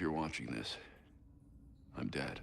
you're watching this, I'm dead.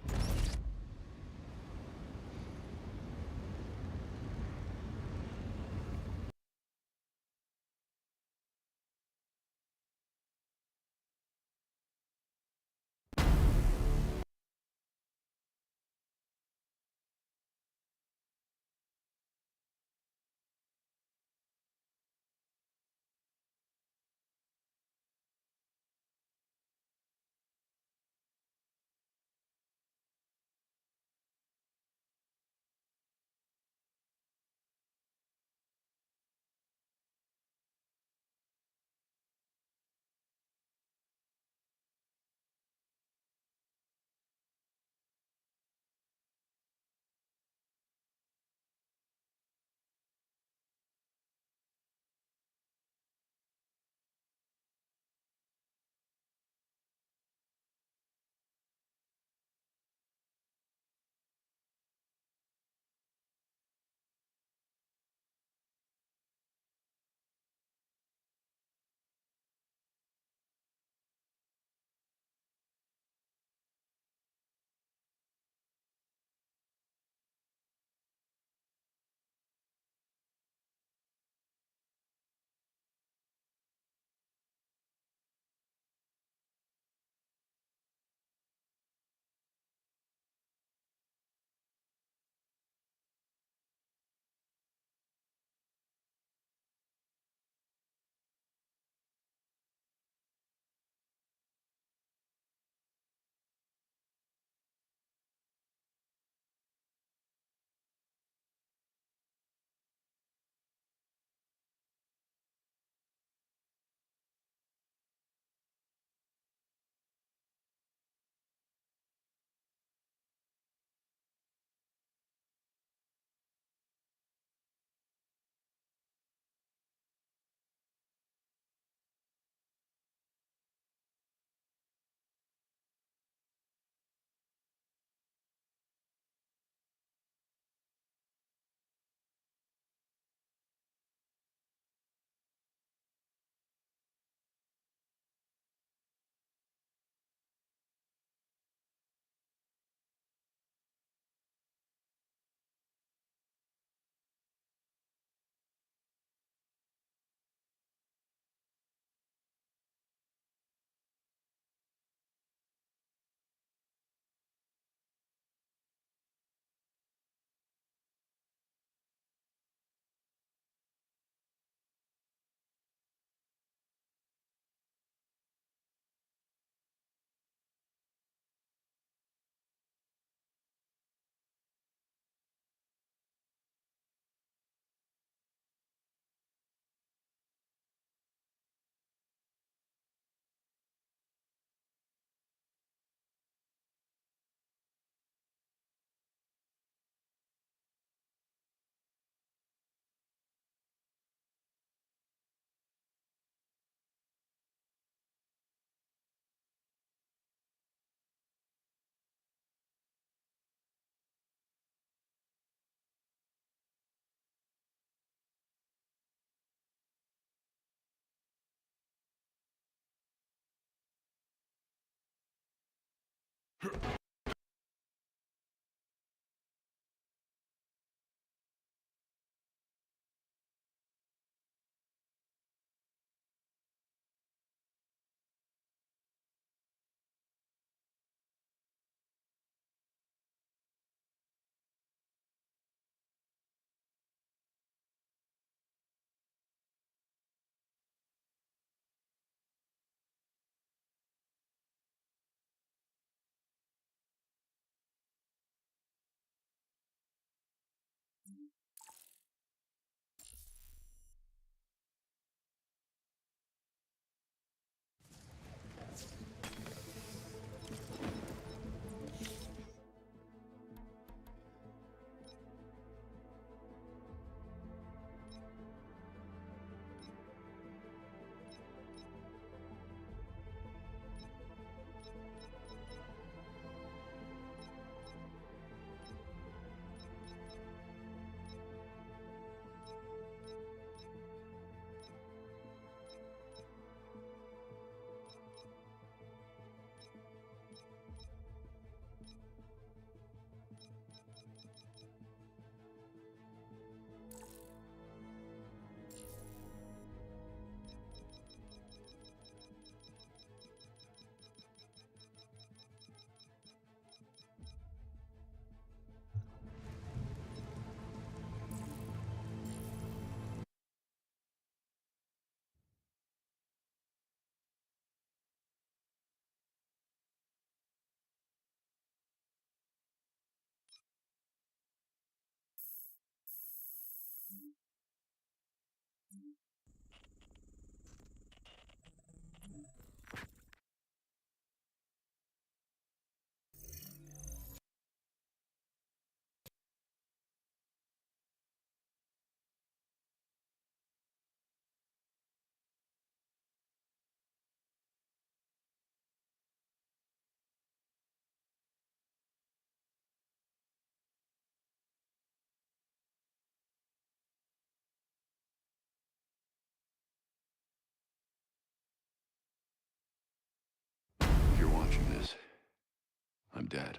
I'm dead.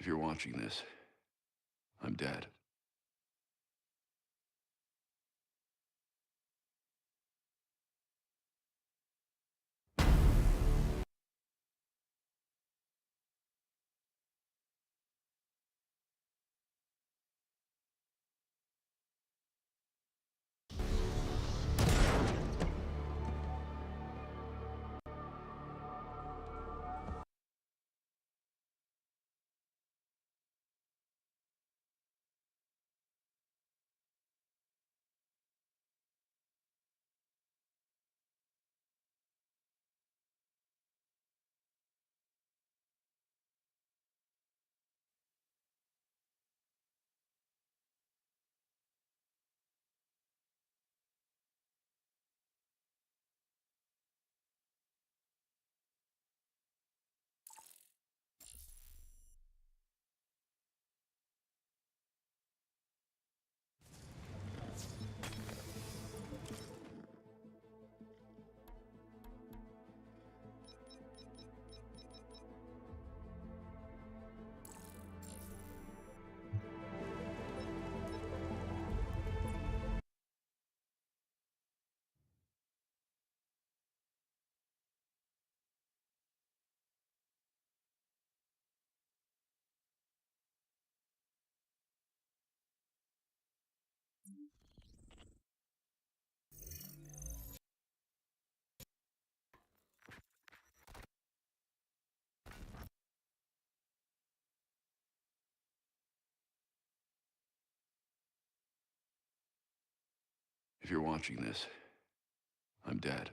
If you're watching this, I'm dead. If you're watching this, I'm dead.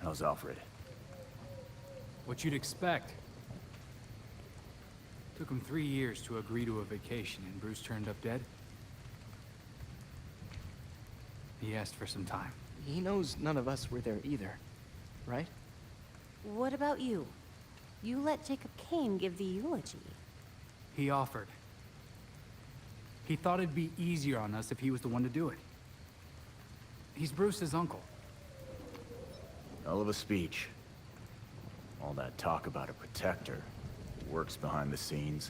How's Alfred? What you'd expect. Took him 3 years to agree to a vacation, and Bruce turned up dead. He asked for some time. He knows none of us were there either, right? What about you? You let Jacob Kane give the eulogy. He offered. He thought it'd be easier on us if he was the one to do it. He's Bruce's uncle. Hell of a speech. All that talk about a protector who works behind the scenes.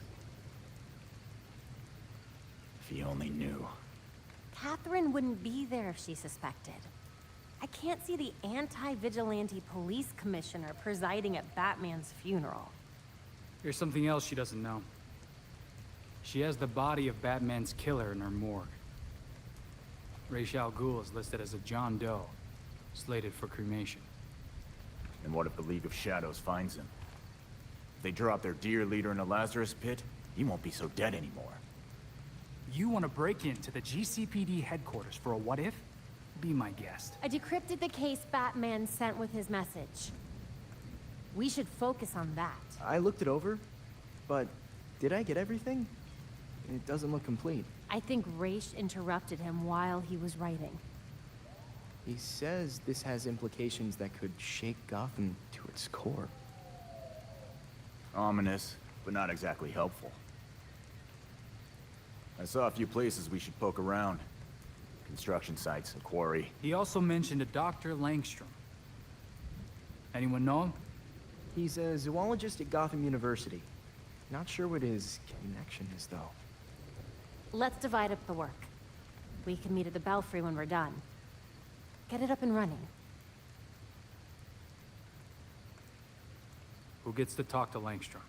If he only knew. Catherine wouldn't be there if she suspected. I can't see the anti-vigilante police commissioner presiding at Batman's funeral. Here's something else she doesn't know. She has the body of Batman's killer in her morgue. Ra's al Ghul is listed as a John Doe, slated for cremation. And what if the League of Shadows finds him? If they drop their dear leader in a Lazarus pit, he won't be so dead anymore. You want to break into the GCPD headquarters for a what-if? Be my guest. I decrypted the case Batman sent with his message. We should focus on that. I looked it over, but did I get everything? It doesn't look complete. I think Ra's interrupted him while he was writing. He says this has implications that could shake Gotham to its core. Ominous, but not exactly helpful. I saw a few places we should poke around. Construction sites, a quarry. He also mentioned a Dr. Langstrom. Anyone know him? He's a zoologist at Gotham University. Not sure what his connection is, though. Let's divide up the work. We can meet at the Belfry when we're done. Get it up and running. Who gets to talk to Langstrom?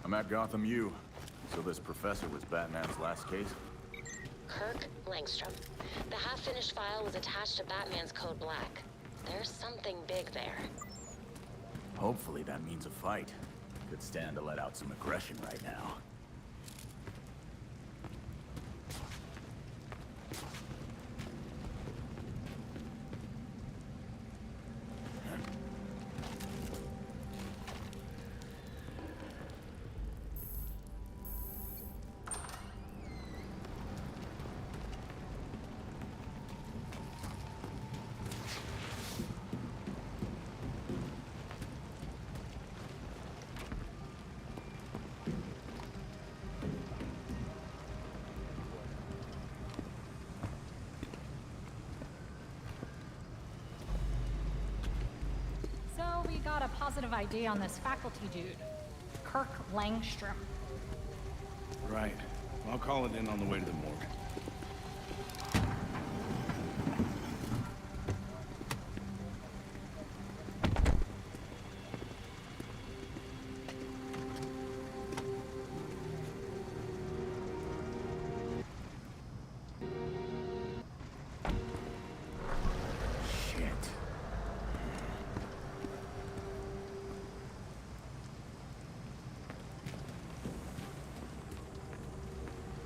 I'm at Gotham U. So this professor was Batman's last case? Kirk Langstrom. The half-finished file was attached to Batman's Code Black. There's something big there. Hopefully that means a fight. Could stand to let out some aggression right now. We got a positive ID on this faculty dude, Kirk Langstrom. Right. I'll call it in on the way to the morgue.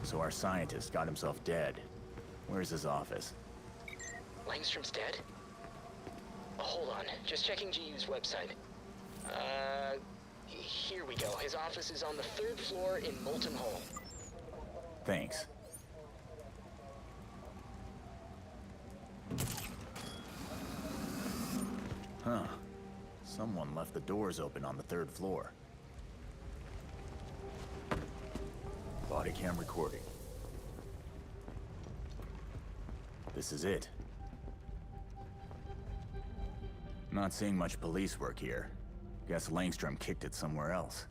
So our scientist got himself dead. Where's his office? Langstrom's dead? Oh, hold on. Just checking GU's website. Here we go. His office is on the 3rd floor in Molten Hall. Thanks. Huh. Someone left the doors open on the 3rd floor. Body cam recording. This is it. Not seeing much police work here. Guess Langstrom kicked it somewhere else.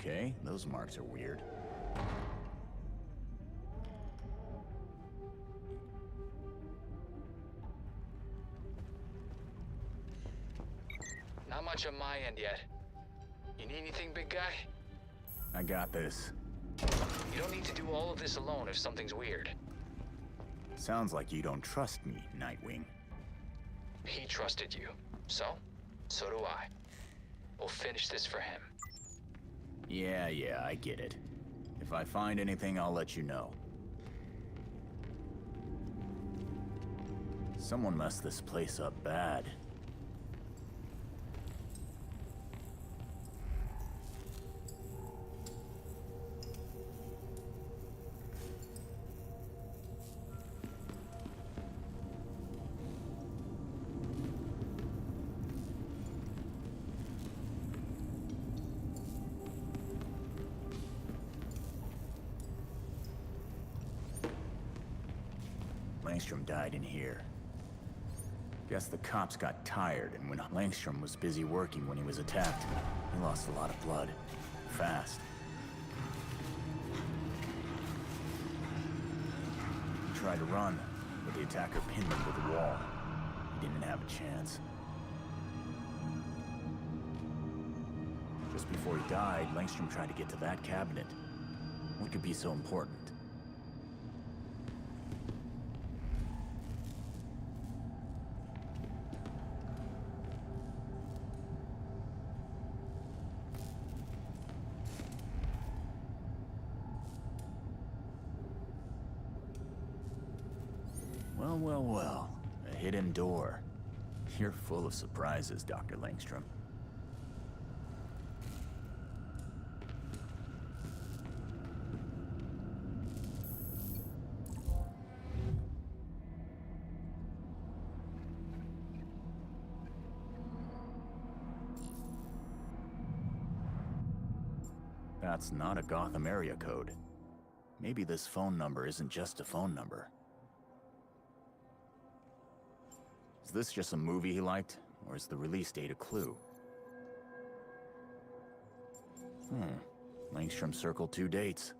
Okay, those marks are weird. Not much on my end yet. You need anything, big guy? I got this. You don't need to do all of this alone if something's weird. Sounds like you don't trust me, Nightwing. He trusted you. So do I. We'll finish this for him. Yeah, I get it. If I find anything, I'll let you know. Someone messed this place up bad. Langstrom died in here. Guess the cops got tired, and when Langstrom was busy working when he was attacked, he lost a lot of blood. Fast. He tried to run, but the attacker pinned him to the wall. He didn't have a chance. Just before he died, Langstrom tried to get to that cabinet. What could be so important? Well. A hidden door. You're full of surprises, Dr. Langstrom. That's not a Gotham area code. Maybe this phone number isn't just a phone number. Is this just a movie he liked, or is the release date a clue? Langstrom circled 2 dates.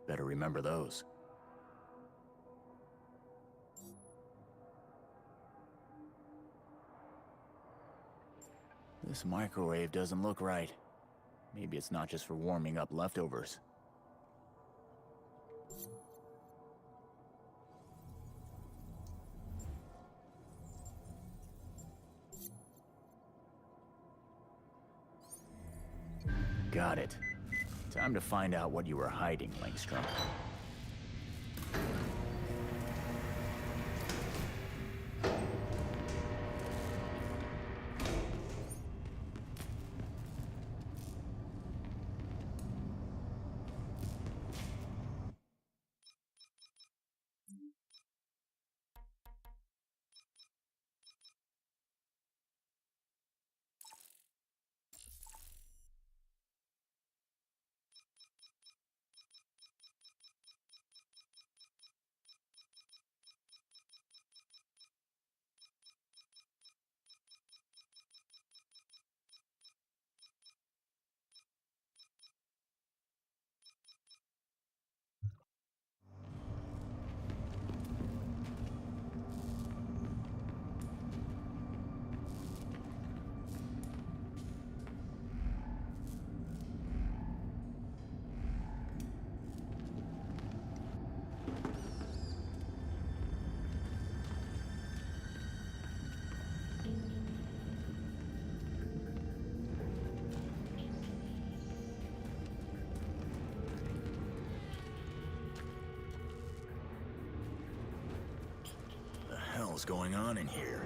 Better remember those. This microwave doesn't look right. Maybe it's not just for warming up leftovers. Got it. Time to find out what you were hiding, Langstrom. hell's going on in here?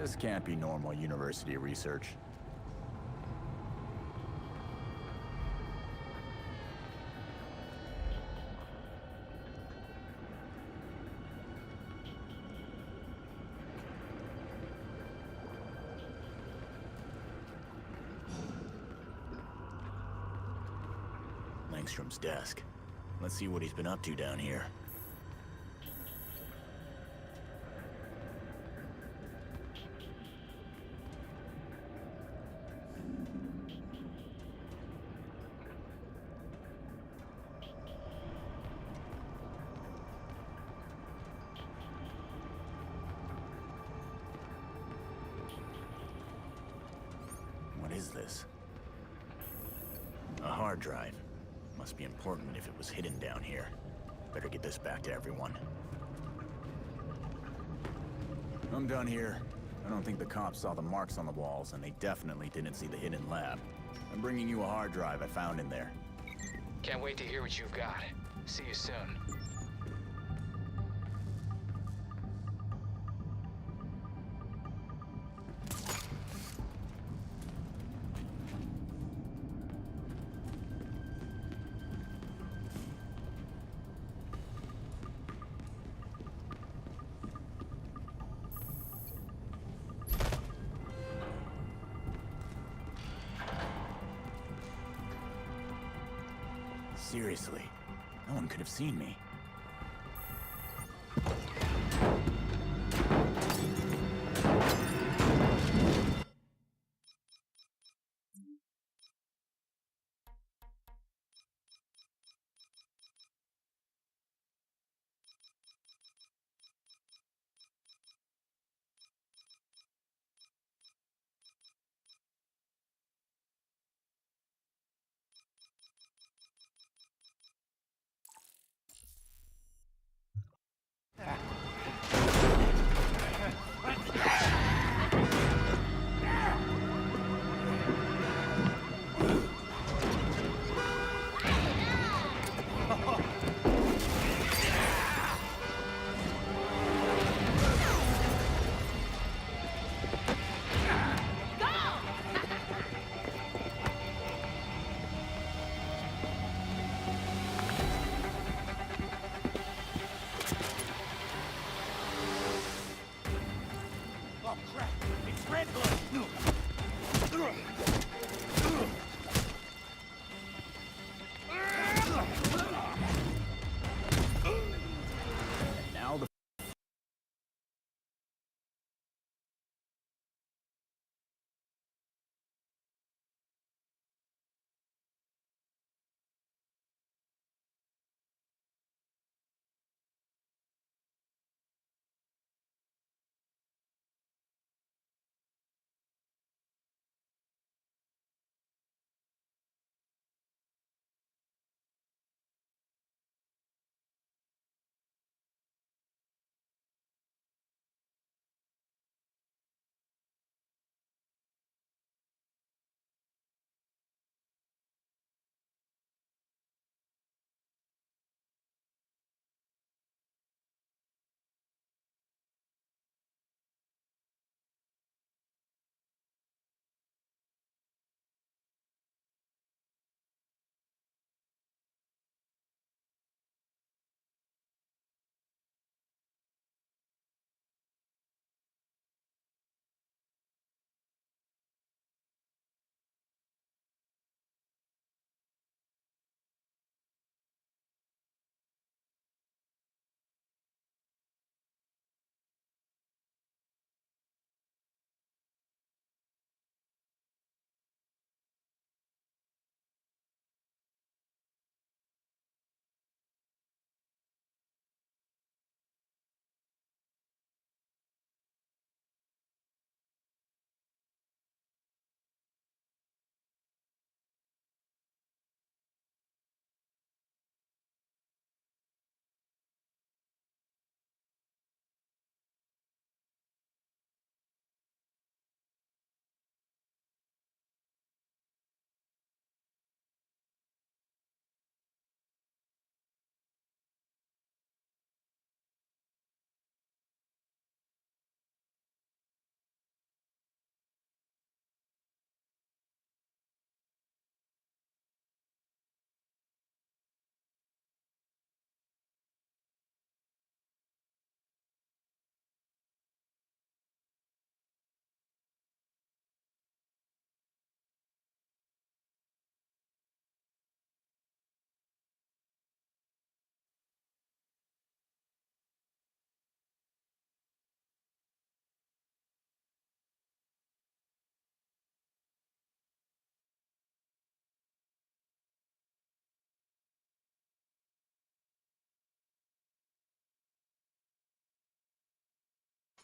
This can't be normal university research. Langstrom's desk. Let's see what he's been up to down here. What is this? A hard drive. Must be important if it was hidden down here. Better get this back to everyone. I'm done here. I don't think the cops saw the marks on the walls, and they definitely didn't see the hidden lab. I'm bringing you a hard drive I found in there. Can't wait to hear what you've got. See you soon. Seriously, no one could have seen me.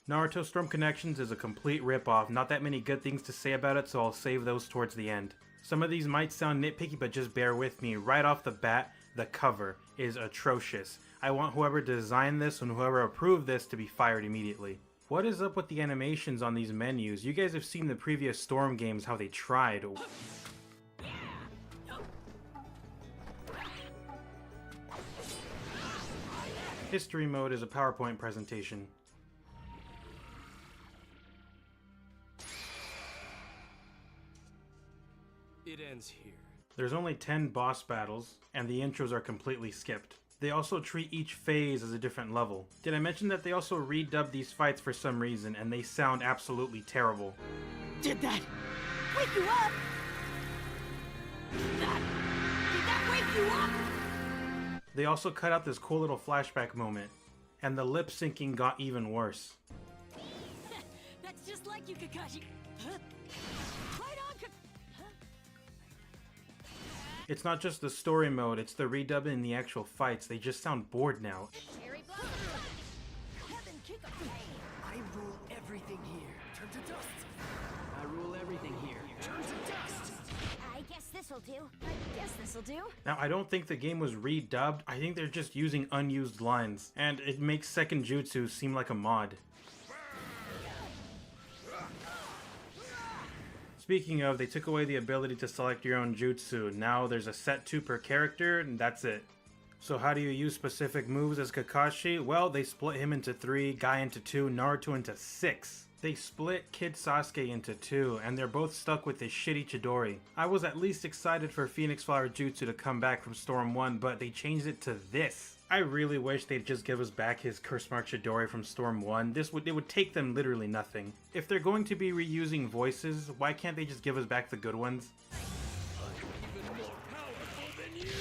Naruto Storm Connections is a complete ripoff, not that many good things to say about it, so I'll save those towards the end. Some of these might sound nitpicky, but just bear with me. Right off the bat, the cover is atrocious. I want whoever designed this and whoever approved this to be fired immediately. What is up with the animations on these menus? You guys have seen the previous Storm games, how they tried. History mode is a PowerPoint presentation. It ends here. There's only 10 boss battles, and the intros are completely skipped. They also treat each phase as a different level. Did I mention that they also redubbed these fights for some reason, and they sound absolutely terrible? Did that wake you up? Did that wake you up? They also cut out this cool little flashback moment, and the lip syncing got even worse. That's just like you, Kakashi. Huh? Right on, It's not just the story mode, it's the redub in the actual fights. They just sound bored now. I rule everything here. Turn to dust. I rule everything here. Turn to dust. I guess this'll do. Now, I don't think the game was redubbed. I think they're just using unused lines, and it makes second jutsu seem like a mod. Speaking of, they took away the ability to select your own jutsu. Now there's a set 2 per character, and that's it. So how do you use specific moves as Kakashi? Well, they split him into 3, Guy into 2, Naruto into 6. They split Kid Sasuke into 2, and they're both stuck with this shitty Chidori. I was at least excited for Phoenix Flower Jutsu to come back from Storm 1, but they changed it to this. I really wish they'd just give us back his curse mark Chidori from Storm 1. It would take them literally nothing. If they're going to be reusing voices, why can't they just give us back the good ones? Even more powerful than you.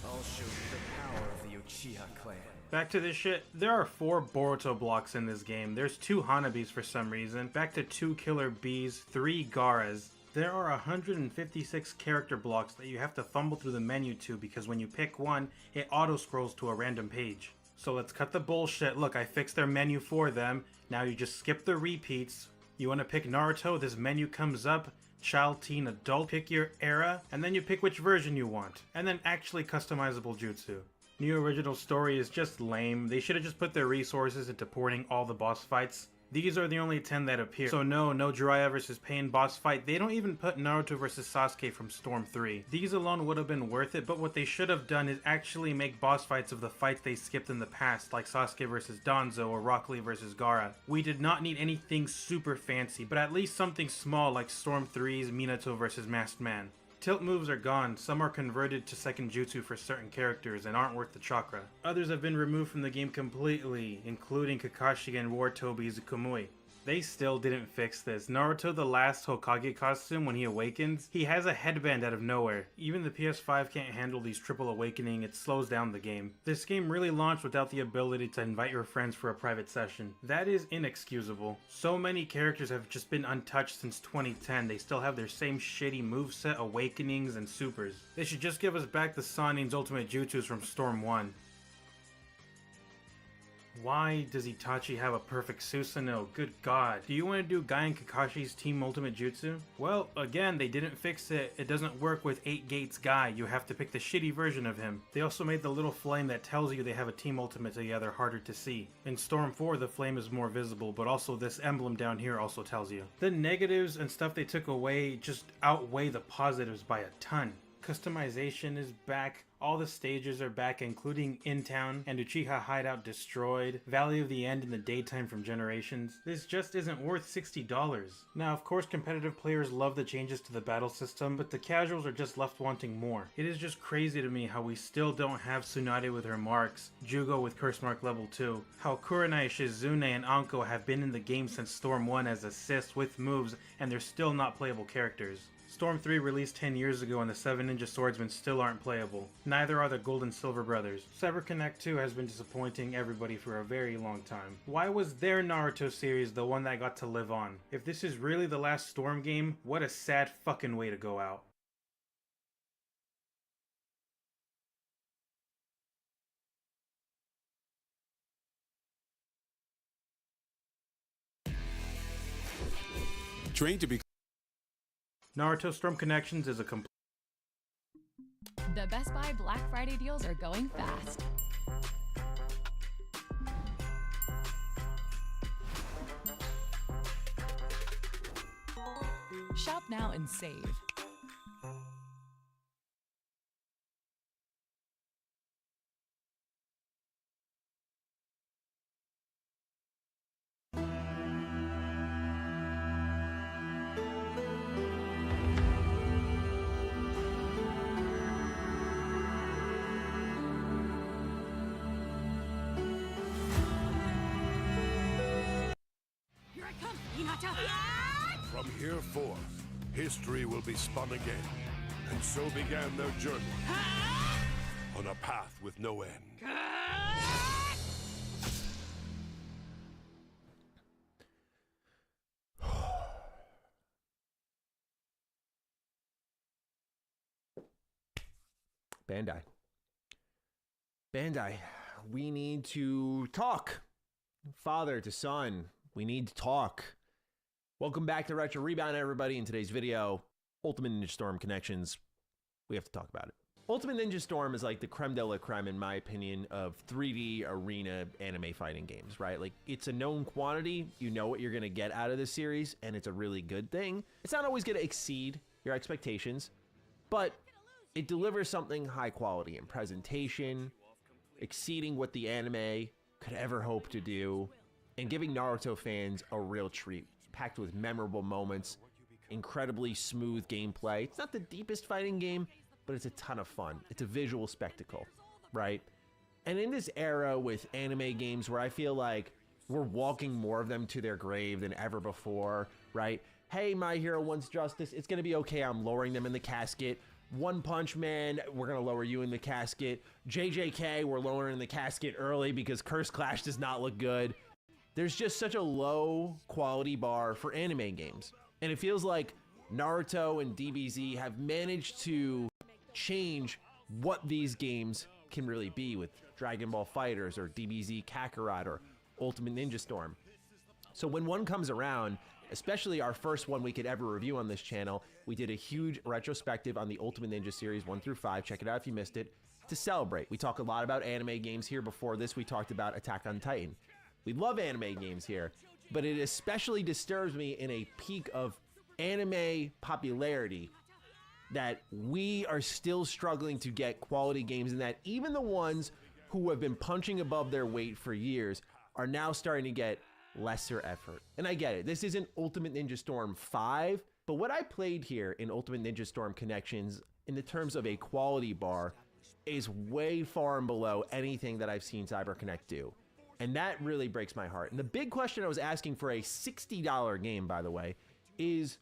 I'll show you the power of the Uchiha clan. Back to this shit, there are 4 Boruto blocks in this game. There's 2 Hanabis for some reason, back to 2 Killer Bees, 3 Garas. There are 156 character blocks that you have to fumble through the menu to because when you pick one, it auto-scrolls to a random page. So let's cut the bullshit. Look, I fixed their menu for them. Now you just skip the repeats. You want to pick Naruto, this menu comes up. Child, teen, adult, pick your era, and then you pick which version you want. And then actually customizable jutsu. New original story is just lame. They should have just put their resources into porting all the boss fights. These are the only 10 that appear. So no Jiraiya vs Pain boss fight. They don't even put Naruto vs Sasuke from Storm 3. These alone would have been worth it, but what they should have done is actually make boss fights of the fights they skipped in the past, like Sasuke vs Danzo or Rock Lee vs Gaara. We did not need anything super fancy, but at least something small like Storm 3's Minato vs Masked Man. Tilt moves are gone, some are converted to second jutsu for certain characters and aren't worth the chakra. Others have been removed from the game completely, including Kakashi and War Tobi's Kamui. They still didn't fix this. Naruto the last Hokage costume, when he awakens, he has a headband out of nowhere. Even the PS5 can't handle these triple awakening, it slows down the game. This game really launched without the ability to invite your friends for a private session. That is inexcusable. So many characters have just been untouched since 2010, they still have their same shitty moveset, awakenings, and supers. They should just give us back the Sannin's ultimate jutsus from Storm 1. Why does Itachi have a perfect Susanoo? Good god. Do you want to do Guy and Kakashi's Team Ultimate Jutsu? Well, again, they didn't fix it. It doesn't work with 8 Gates Guy. You have to pick the shitty version of him. They also made the little flame that tells you they have a Team Ultimate together harder to see. In Storm 4, the flame is more visible, but also this emblem down here also tells you. The negatives and stuff they took away just outweigh the positives by a ton. Customization is back, all the stages are back including In Town and Uchiha Hideout destroyed, Valley of the End in the daytime from Generations. This just isn't worth $60. Now of course competitive players love the changes to the battle system, but the casuals are just left wanting more. It is just crazy to me how we still don't have Tsunade with her marks, Jugo with curse mark level 2, how Kurenai, Shizune, and Anko have been in the game since Storm 1 as assists with moves and they're still not playable characters. Storm 3 released 10 years ago and the 7 Ninja Swordsmen still aren't playable. Neither are the Gold and Silver Brothers. Cyber Connect 2 has been disappointing everybody for a very long time. Why was their Naruto series the one that got to live on? If this is really the last Storm game, what a sad fucking way to go out. Trained to be... Naruto Storm Connections is a complete... The Best Buy Black Friday deals are going fast. Shop now and save. Here I come, Hinata! From here forth, history will be spun again, and so began their journey on a path with no end. Bandai, we need to talk. Father to son, we need to talk. Welcome back to Retro Rebound, everybody. In today's video, Ultimate Ninja Storm Connections. We have to talk about it. Ultimate Ninja Storm is like the creme de la creme, in my opinion, of 3D arena anime fighting games, right? Like, it's a known quantity. You know what you're going to get out of this series, and it's a really good thing. It's not always going to exceed your expectations, but it delivers something high quality in presentation, exceeding what the anime could ever hope to do, and giving Naruto fans a real treat, packed with memorable moments, incredibly smooth gameplay. It's not the deepest fighting game, but it's a ton of fun. It's a visual spectacle, right? And in this era with anime games where I feel like we're walking more of them to their grave than ever before, right? Hey, My Hero Wants Justice, it's gonna be okay, I'm lowering them in the casket. One Punch Man, we're gonna lower you in the casket. JJK, we're lowering the casket early because Curse Clash does not look good. There's just such a low quality bar for anime games. And it feels like Naruto and DBZ have managed to change what these games can really be with Dragon Ball FighterZ or DBZ Kakarot or Ultimate Ninja Storm. So when one comes around, especially our first one we could ever review on this channel, we did a huge retrospective on the Ultimate Ninja series 1 through 5. Check it out if you missed it, to celebrate. We talk a lot about anime games here. Before this, we talked about Attack on Titan. We love anime games here, but it especially disturbs me in a peak of anime popularity that we are still struggling to get quality games, and that even the ones who have been punching above their weight for years are now starting to get lesser effort. And I get it, this isn't Ultimate Ninja Storm 5, but what I played here in Ultimate Ninja Storm Connections in the terms of a quality bar is way far and below anything that I've seen CyberConnect do. And that really breaks my heart. And the big question I was asking for a $60 game, by the way, is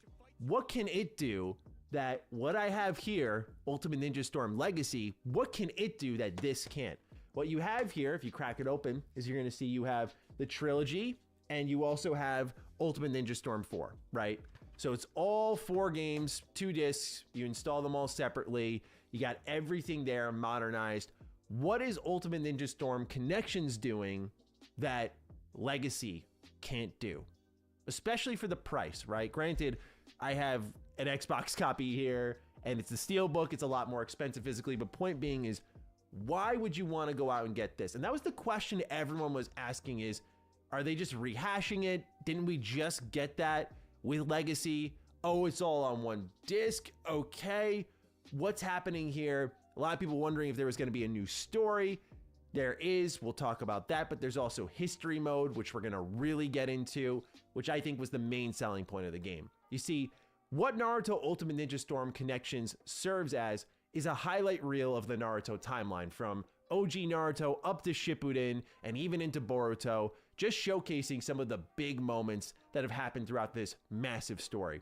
what can it do that what I have here, Ultimate Ninja Storm Legacy, what can it do that this can't? What you have here, if you crack it open, is you're gonna see you have the trilogy, and you also have Ultimate Ninja Storm 4, right? So it's all 4 games, 2 discs, you install them all separately, you got everything there modernized. What is Ultimate Ninja Storm Connections doing that Legacy can't do? Especially for the price, right? Granted, I have an Xbox copy here, and it's a Steelbook, it's a lot more expensive physically, but point being is, why would you want to go out and get this? And that was the question everyone was asking is, are they just rehashing it? Didn't we just get that with Legacy? Oh, it's all on one disc, okay. What's happening here? A lot of people wondering if there was gonna be a new story. There is, we'll talk about that, but there's also history mode, which we're gonna really get into, which I think was the main selling point of the game. You see, what Naruto Ultimate Ninja Storm Connections serves as is a highlight reel of the Naruto timeline, from OG Naruto up to Shippuden and even into Boruto, just showcasing some of the big moments that have happened throughout this massive story.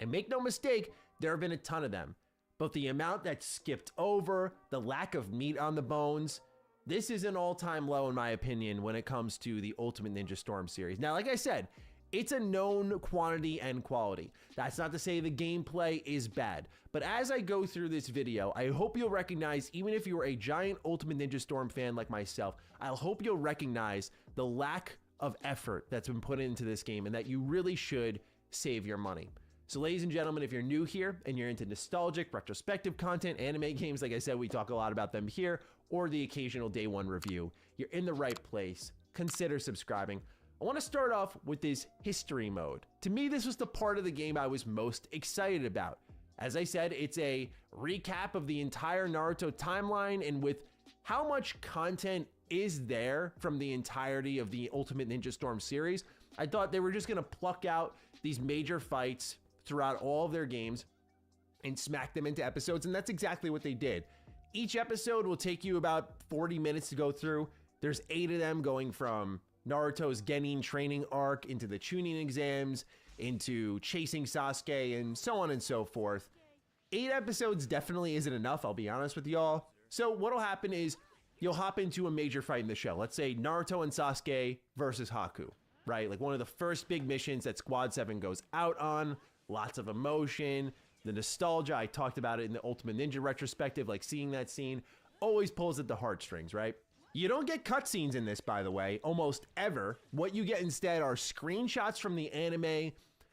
And make no mistake, there have been a ton of them, but the amount that's skipped over, the lack of meat on the bones, this is an all-time low in my opinion when it comes to the Ultimate Ninja Storm series. Now, like I said, it's a known quantity and quality. That's not to say the gameplay is bad, but as I go through this video, I hope you'll recognize, even if you're a giant Ultimate Ninja Storm fan like myself, I hope you'll recognize the lack of effort that's been put into this game, and that you really should save your money. So ladies and gentlemen, if you're new here and you're into nostalgic, retrospective content, anime games, like I said, we talk a lot about them here, or the occasional day one review, you're in the right place. Consider subscribing. I want to start off with this history mode. To me, this was the part of the game I was most excited about. As I said, it's a recap of the entire Naruto timeline, and with how much content is there from the entirety of the Ultimate Ninja Storm series, I thought they were just going to pluck out these major fights throughout all of their games and smack them into episodes, and that's exactly what they did. Each episode will take you about 40 minutes to go through. There's 8 of them, going from Naruto's Genin training arc into the Chunin exams, into chasing Sasuke, and so on and so forth. 8 episodes definitely isn't enough, I'll be honest with y'all. So what'll happen is you'll hop into a major fight in the show. Let's say Naruto and Sasuke versus Haku, right? Like one of the first big missions that Squad 7 goes out on. Lots of emotion, the nostalgia. I talked about it in the Ultimate Ninja retrospective, like seeing that scene always pulls at the heartstrings, right? You don't get cutscenes in this, by the way, almost ever. What you get instead are screenshots from the anime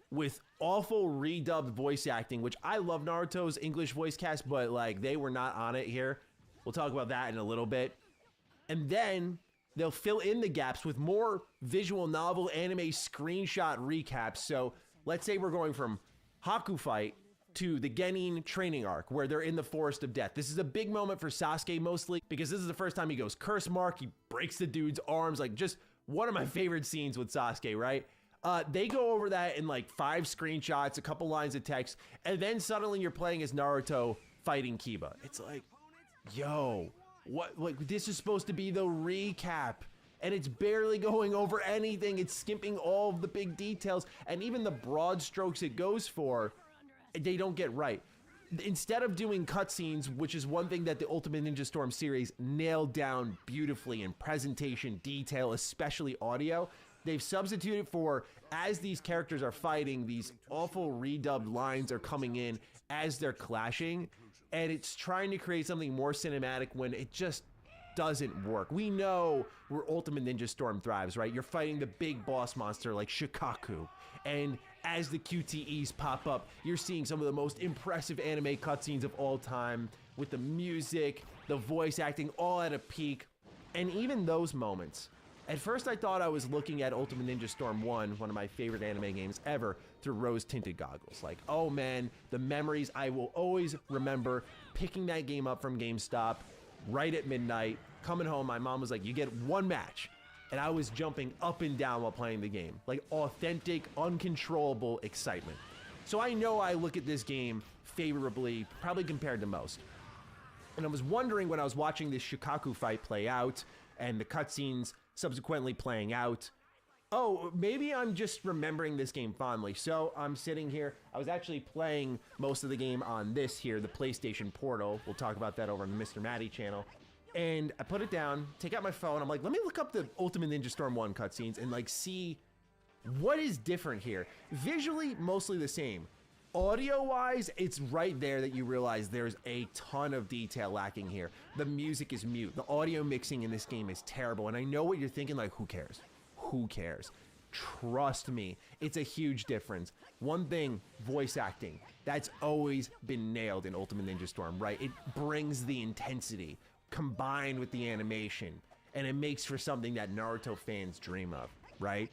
with awful redubbed voice acting, which I love Naruto's English voice cast, but like they were not on it here. We'll talk about that in a little bit. And then they'll fill in the gaps with more visual novel anime screenshot recaps. So let's say we're going from Haku fight to the Genin training arc where they're in the Forest of Death. This is a big moment for Sasuke mostly because this is the first time he goes curse mark. He breaks the dude's arms, like just one of my favorite scenes with Sasuke, right? They go over that in like 5 screenshots, a couple lines of text, and then suddenly you're playing as Naruto fighting Kiba. It's like, yo, what? Like this is supposed to be the recap. And it's barely going over anything. It's skimping all of the big details. And even the broad strokes it goes for, they don't get right. Instead of doing cutscenes, which is one thing that the Ultimate Ninja Storm series nailed down beautifully in presentation, detail, especially audio, they've substituted for, as these characters are fighting, these awful redubbed lines are coming in as they're clashing. And it's trying to create something more cinematic when it just doesn't work. We know where Ultimate Ninja Storm thrives, right? You're fighting the big boss monster like Shikaku, and as the QTEs pop up, you're seeing some of the most impressive anime cutscenes of all time, with the music, the voice acting all at a peak. And even those moments, at first I thought I was looking at Ultimate Ninja Storm 1, one of my favorite anime games ever, through rose-tinted goggles. Like, oh man, the memories. I will always remember picking that game up from GameStop right at midnight, coming home. My mom was like, you get 1 match. And I was jumping up and down while playing the game. Like authentic, uncontrollable excitement. So I know I look at this game favorably, probably compared to most. And I was wondering when I was watching this Shikaku fight play out, and the cutscenes subsequently playing out, oh, maybe I'm just remembering this game fondly. So I'm sitting here. I was actually playing most of the game on this here, the PlayStation Portal. We'll talk about that over on the Mr. Matty channel. And I put it down, take out my phone. I'm like, let me look up the Ultimate Ninja Storm 1 cutscenes and like see what is different here. Visually, mostly the same. Audio-wise, it's right there that you realize there's a ton of detail lacking here. The music is mute. The audio mixing in this game is terrible. And I know what you're thinking, like, who cares? Who cares? Trust me, it's a huge difference. One thing, voice acting. That's always been nailed in Ultimate Ninja Storm, right? It brings the intensity combined with the animation, and it makes for something that Naruto fans dream of, right?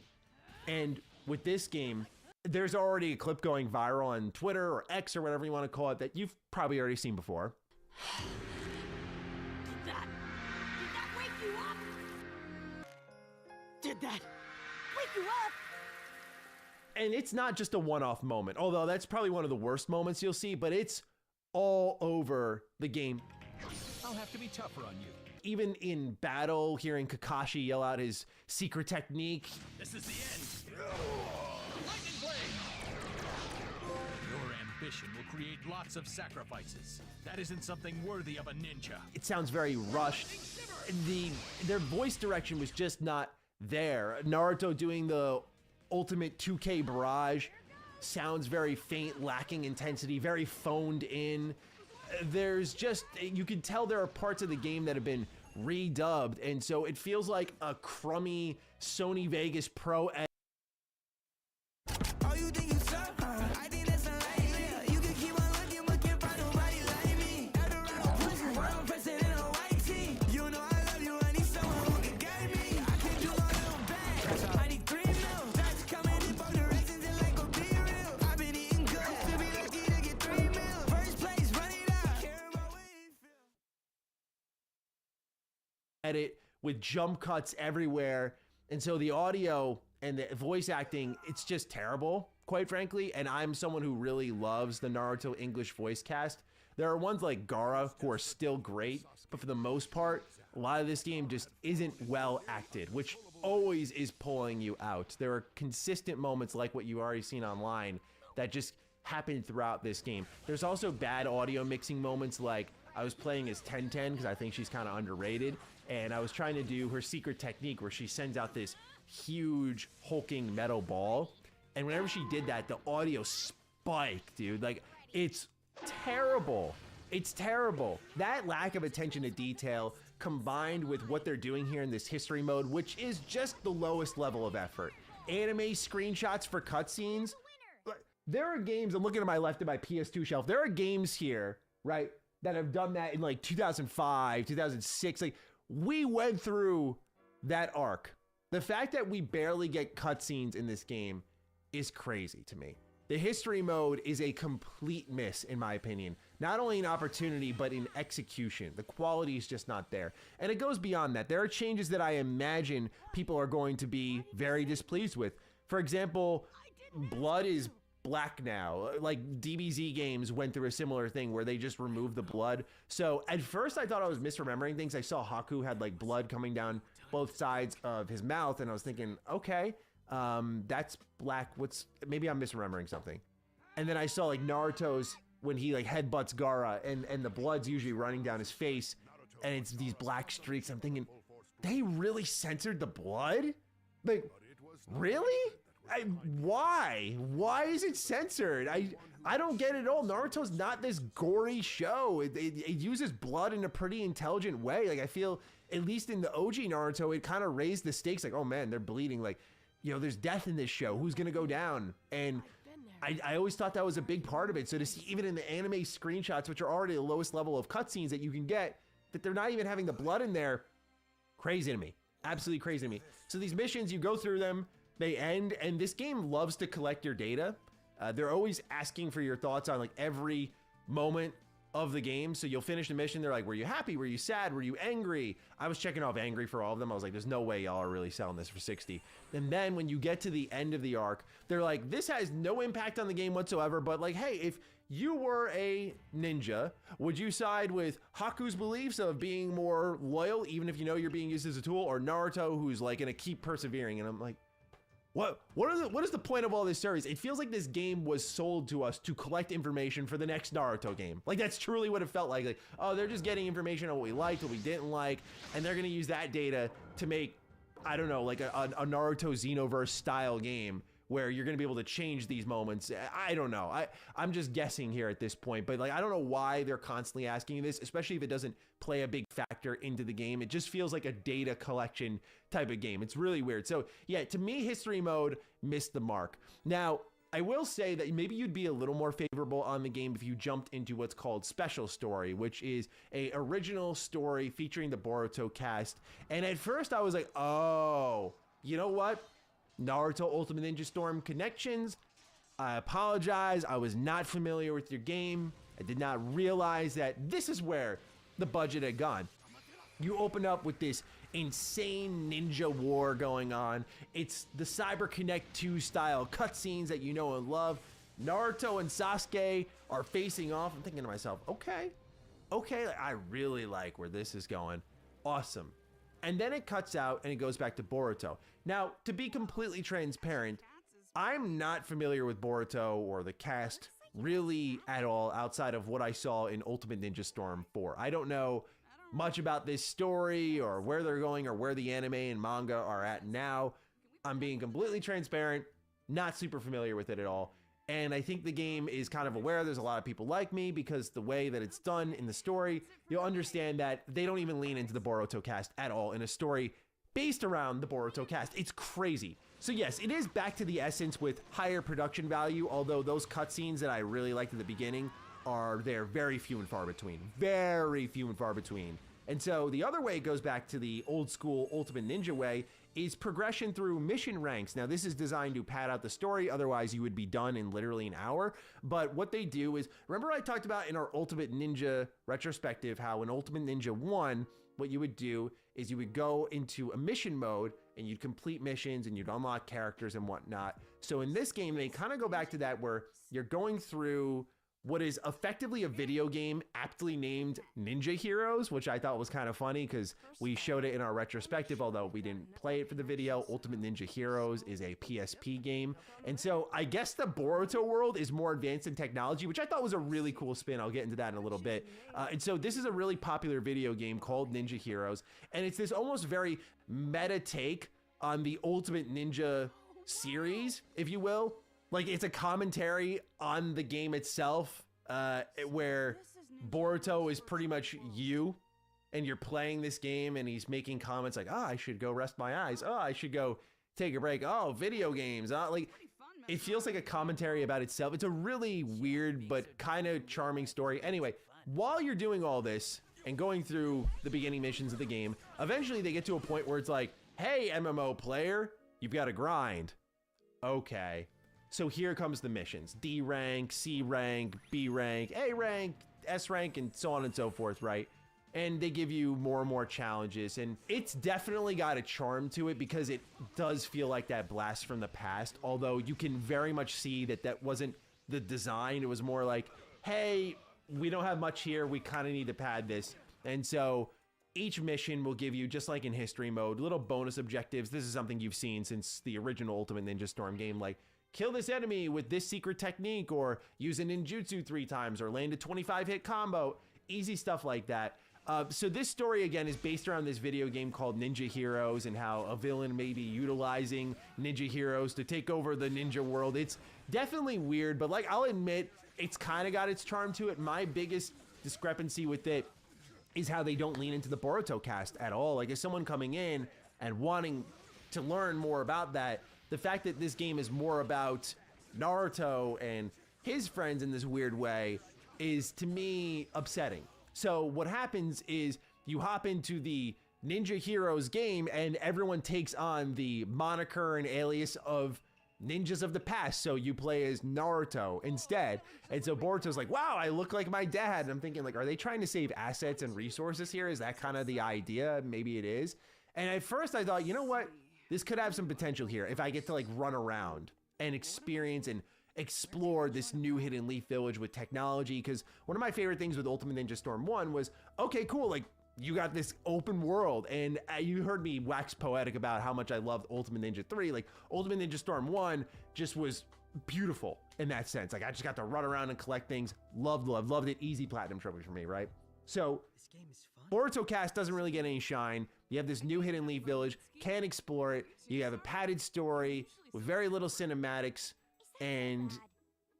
And with this game, there's already a clip going viral on Twitter or X or whatever you want to call it that you've probably already seen before. Did that wake you up? Did that wake you up? And it's not just a one-off moment, although that's probably one of the worst moments you'll see, but it's all over the game. I'll have to be tougher on you. Even in battle, hearing Kakashi yell out his secret technique. This is the end. Lightning blade. Your ambition will create lots of sacrifices. That isn't something worthy of a ninja. It sounds very rushed. Their voice direction was just not there. Naruto doing the ultimate 2K barrage sounds very faint, lacking intensity, very phoned in. There's just, you can tell there are parts of the game that have been redubbed, and so it feels like a crummy Sony Vegas Pro. Oh, you think you tough? edit with jump cuts everywhere. And so the audio and the voice acting, it's just terrible, quite frankly. And I'm someone who really loves the Naruto English voice cast. There are ones like Gaara who are still great, but for the most part, a lot of this game just isn't well acted, which always is pulling you out. There are consistent moments like what you've already seen online that just happen throughout this game. There's also bad audio mixing moments, like I was playing as 1010 because I think she's kind of underrated, and I was trying to do her secret technique where she sends out this huge hulking metal ball, and whenever she did that, the audio spiked, dude. Like, it's terrible. It's terrible. That lack of attention to detail combined with what they're doing here in this history mode, which is just the lowest level of effort. Anime screenshots for cutscenes. There are games, I'm looking to my left of my PS2 shelf, there are games here, right, that have done that in like 2005, 2006. Like, we went through that arc. The fact that we barely get cutscenes in this game is crazy to me. The history mode is a complete miss, in my opinion. Not only in opportunity, but in execution. The quality is just not there. And it goes beyond that. There are changes that I imagine people are going to be very displeased with. For example, blood is black now. Like, DBZ games went through a similar thing where they just removed the blood. So at first I thought I was misremembering things. I saw Haku had like blood coming down both sides of his mouth, and I was thinking, okay, that's black. Maybe I'm misremembering something. And then I saw like Naruto's when he like headbutts Gaara, and the blood's usually running down his face, and it's these black streaks. I'm thinking, they really censored the blood? Like, really? Why? Why is it censored? I don't get it at all. Naruto's not this gory show. It uses blood in a pretty intelligent way. Like, I feel, at least in the OG Naruto, it kind of raised the stakes. Like, oh man, they're bleeding. Like, you know, there's death in this show. Who's gonna go down? And I always thought that was a big part of it. So to see even in the anime screenshots, which are already the lowest level of cutscenes that you can get, that they're not even having the blood in there, crazy to me. Absolutely crazy to me. So these missions, you go through them, they end, and this game loves to collect your data. They're always asking for your thoughts on like every moment of the game. So you'll finish the mission, they're like, were you happy? Were you sad? Were you angry? I was checking off angry for all of them. I was like, there's no way y'all are really selling this for 60. And then when you get to the end of the arc, they're like, this has no impact on the game whatsoever, but like, hey, if you were a ninja, would you side with Haku's beliefs of being more loyal, even if you know you're being used as a tool, or Naruto, who's like gonna keep persevering? And I'm like, what is the point of all this series? It feels like this game was sold to us to collect information for the next Naruto game. Like, that's truly what it felt like. Like, oh, they're just getting information on what we liked, what we didn't like, and they're gonna use that data to make, I don't know, like a Naruto Xenoverse style game where you're gonna be able to change these moments. I don't know. I'm just guessing here at this point, but like, I don't know why they're constantly asking you this, especially if it doesn't play a big factor into the game. It just feels like a data collection type of game. It's really weird. So yeah, to me, history mode missed the mark. Now, I will say that maybe you'd be a little more favorable on the game if you jumped into what's called Special Story, which is a original story featuring the Boruto cast. And at first I was like, oh, you know what? Naruto Ultimate Ninja Storm connections. I apologize. I was not familiar with your game. I did not realize that this is where the budget had gone. You open up with this insane ninja war going on. It's the Cyber Connect 2 style cutscenes that you know and love. Naruto and Sasuke are facing off. I'm thinking to myself, okay, I really like where this is going. Awesome. And then it cuts out and it goes back to Boruto. Now, to be completely transparent, I'm not familiar with Boruto or the cast really at all outside of what I saw in Ultimate Ninja Storm 4. I don't know much about this story or where they're going or where the anime and manga are at now. I'm being completely transparent, not super familiar with it at all. And I think the game is kind of aware there's a lot of people like me because the way that it's done in the story, you'll understand that they don't even lean into the Boruto cast at all in a story based around the Boruto cast. It's crazy. So yes, it is back to the essence with higher production value, although those cutscenes that I really liked at the beginning are very few and far between. Very few and far between. And so the other way it goes back to the old school Ultimate Ninja way is progression through mission ranks. Now, this is designed to pad out the story, otherwise you would be done in literally an hour. But what they do is, remember I talked about in our Ultimate Ninja retrospective how in Ultimate Ninja 1, what you would do is you would go into a mission mode and you'd complete missions and you'd unlock characters and whatnot. So in this game, they kind of go back to that where you're going through what is effectively a video game aptly named Ninja Heroes, which I thought was kind of funny because we showed it in our retrospective, although we didn't play it for the video. Ultimate Ninja Heroes is a PSP game. And so I guess the Boruto world is more advanced in technology, which I thought was a really cool spin. I'll get into that in a little bit. And so this is a really popular video game called Ninja Heroes. And it's this almost very meta take on the Ultimate Ninja series, if you will. Like, it's a commentary on the game itself, where Boruto is pretty much you, and you're playing this game, and he's making comments like, oh, I should go rest my eyes. Oh, I should go take a break. Oh, video games. Like, it feels like a commentary about itself. It's a really weird but kind of charming story. Anyway, while you're doing all this and going through the beginning missions of the game, eventually they get to a point where it's like, hey, MMO player, you've got to grind. Okay. So here comes the missions: D rank, C rank, B rank, A rank, S rank, and so on and so forth, right? And they give you more and more challenges, and it's definitely got a charm to it because it does feel like that blast from the past, although you can very much see that that wasn't the design. It was more like, hey, we don't have much here, we kind of need to pad this. And so each mission will give you, just like in history mode, little bonus objectives. This is something you've seen since the original Ultimate Ninja Storm game, like kill this enemy with this secret technique, or use a ninjutsu 3 times, or land a 25 hit combo, easy stuff like that. So this story, again, is based around this video game called Ninja Heroes and how a villain may be utilizing ninja heroes to take over the ninja world. It's definitely weird, but like, I'll admit, it's kind of got its charm to it. My biggest discrepancy with it is how they don't lean into the Boruto cast at all. Like, as someone coming in and wanting to learn more about that, the fact that this game is more about Naruto and his friends in this weird way is, to me, upsetting. So what happens is you hop into the Ninja Heroes game and everyone takes on the moniker and alias of ninjas of the past. So you play as Naruto instead. And so Boruto's like, wow, I look like my dad. And I'm thinking, like, are they trying to save assets and resources here? Is that kind of the idea? Maybe it is. And at first I thought, you know what? This could have some potential here if I get to like run around and experience and explore this new Hidden Leaf Village with technology. Because one of my favorite things with Ultimate Ninja Storm 1 was, okay, cool, like you got this open world, and you heard me wax poetic about how much I loved Ultimate Ninja 3. Like, Ultimate Ninja Storm 1 just was beautiful in that sense. Like, I just got to run around and collect things. Loved it. Easy platinum trophy for me, right? So Boruto cast doesn't really get any shine. You have this new Hidden Leaf Village, can't explore it. You have a padded story with very little cinematics, and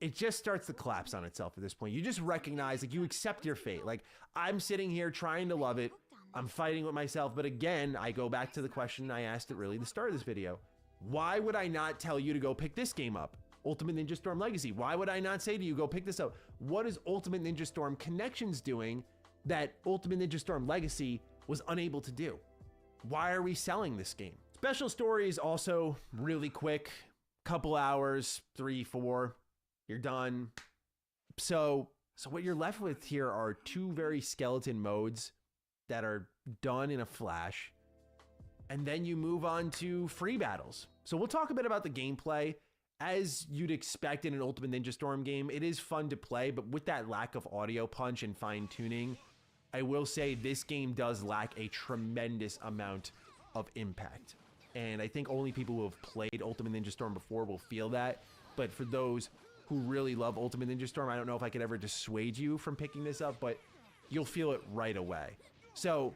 it just starts to collapse on itself at this point. You just recognize, like, you accept your fate. Like, I'm sitting here trying to love it. I'm fighting with myself. But again, I go back to the question I asked at really the start of this video. Why would I not tell you to go pick this game up? Ultimate Ninja Storm Legacy. Why would I not say to you, go pick this up? What is Ultimate Ninja Storm Connections doing that Ultimate Ninja Storm Legacy was unable to do? Why are we selling this game? Special story is also really quick. Couple hours, 3, 4, you're done. So what you're left with here are 2 very skeleton modes that are done in a flash. And then you move on to free battles. So we'll talk a bit about the gameplay. As you'd expect in an Ultimate Ninja Storm game, it is fun to play, but with that lack of audio punch and fine tuning, I will say this game does lack a tremendous amount of impact. And I think only people who have played Ultimate Ninja Storm before will feel that. But for those who really love Ultimate Ninja Storm, I don't know if I could ever dissuade you from picking this up, but you'll feel it right away. So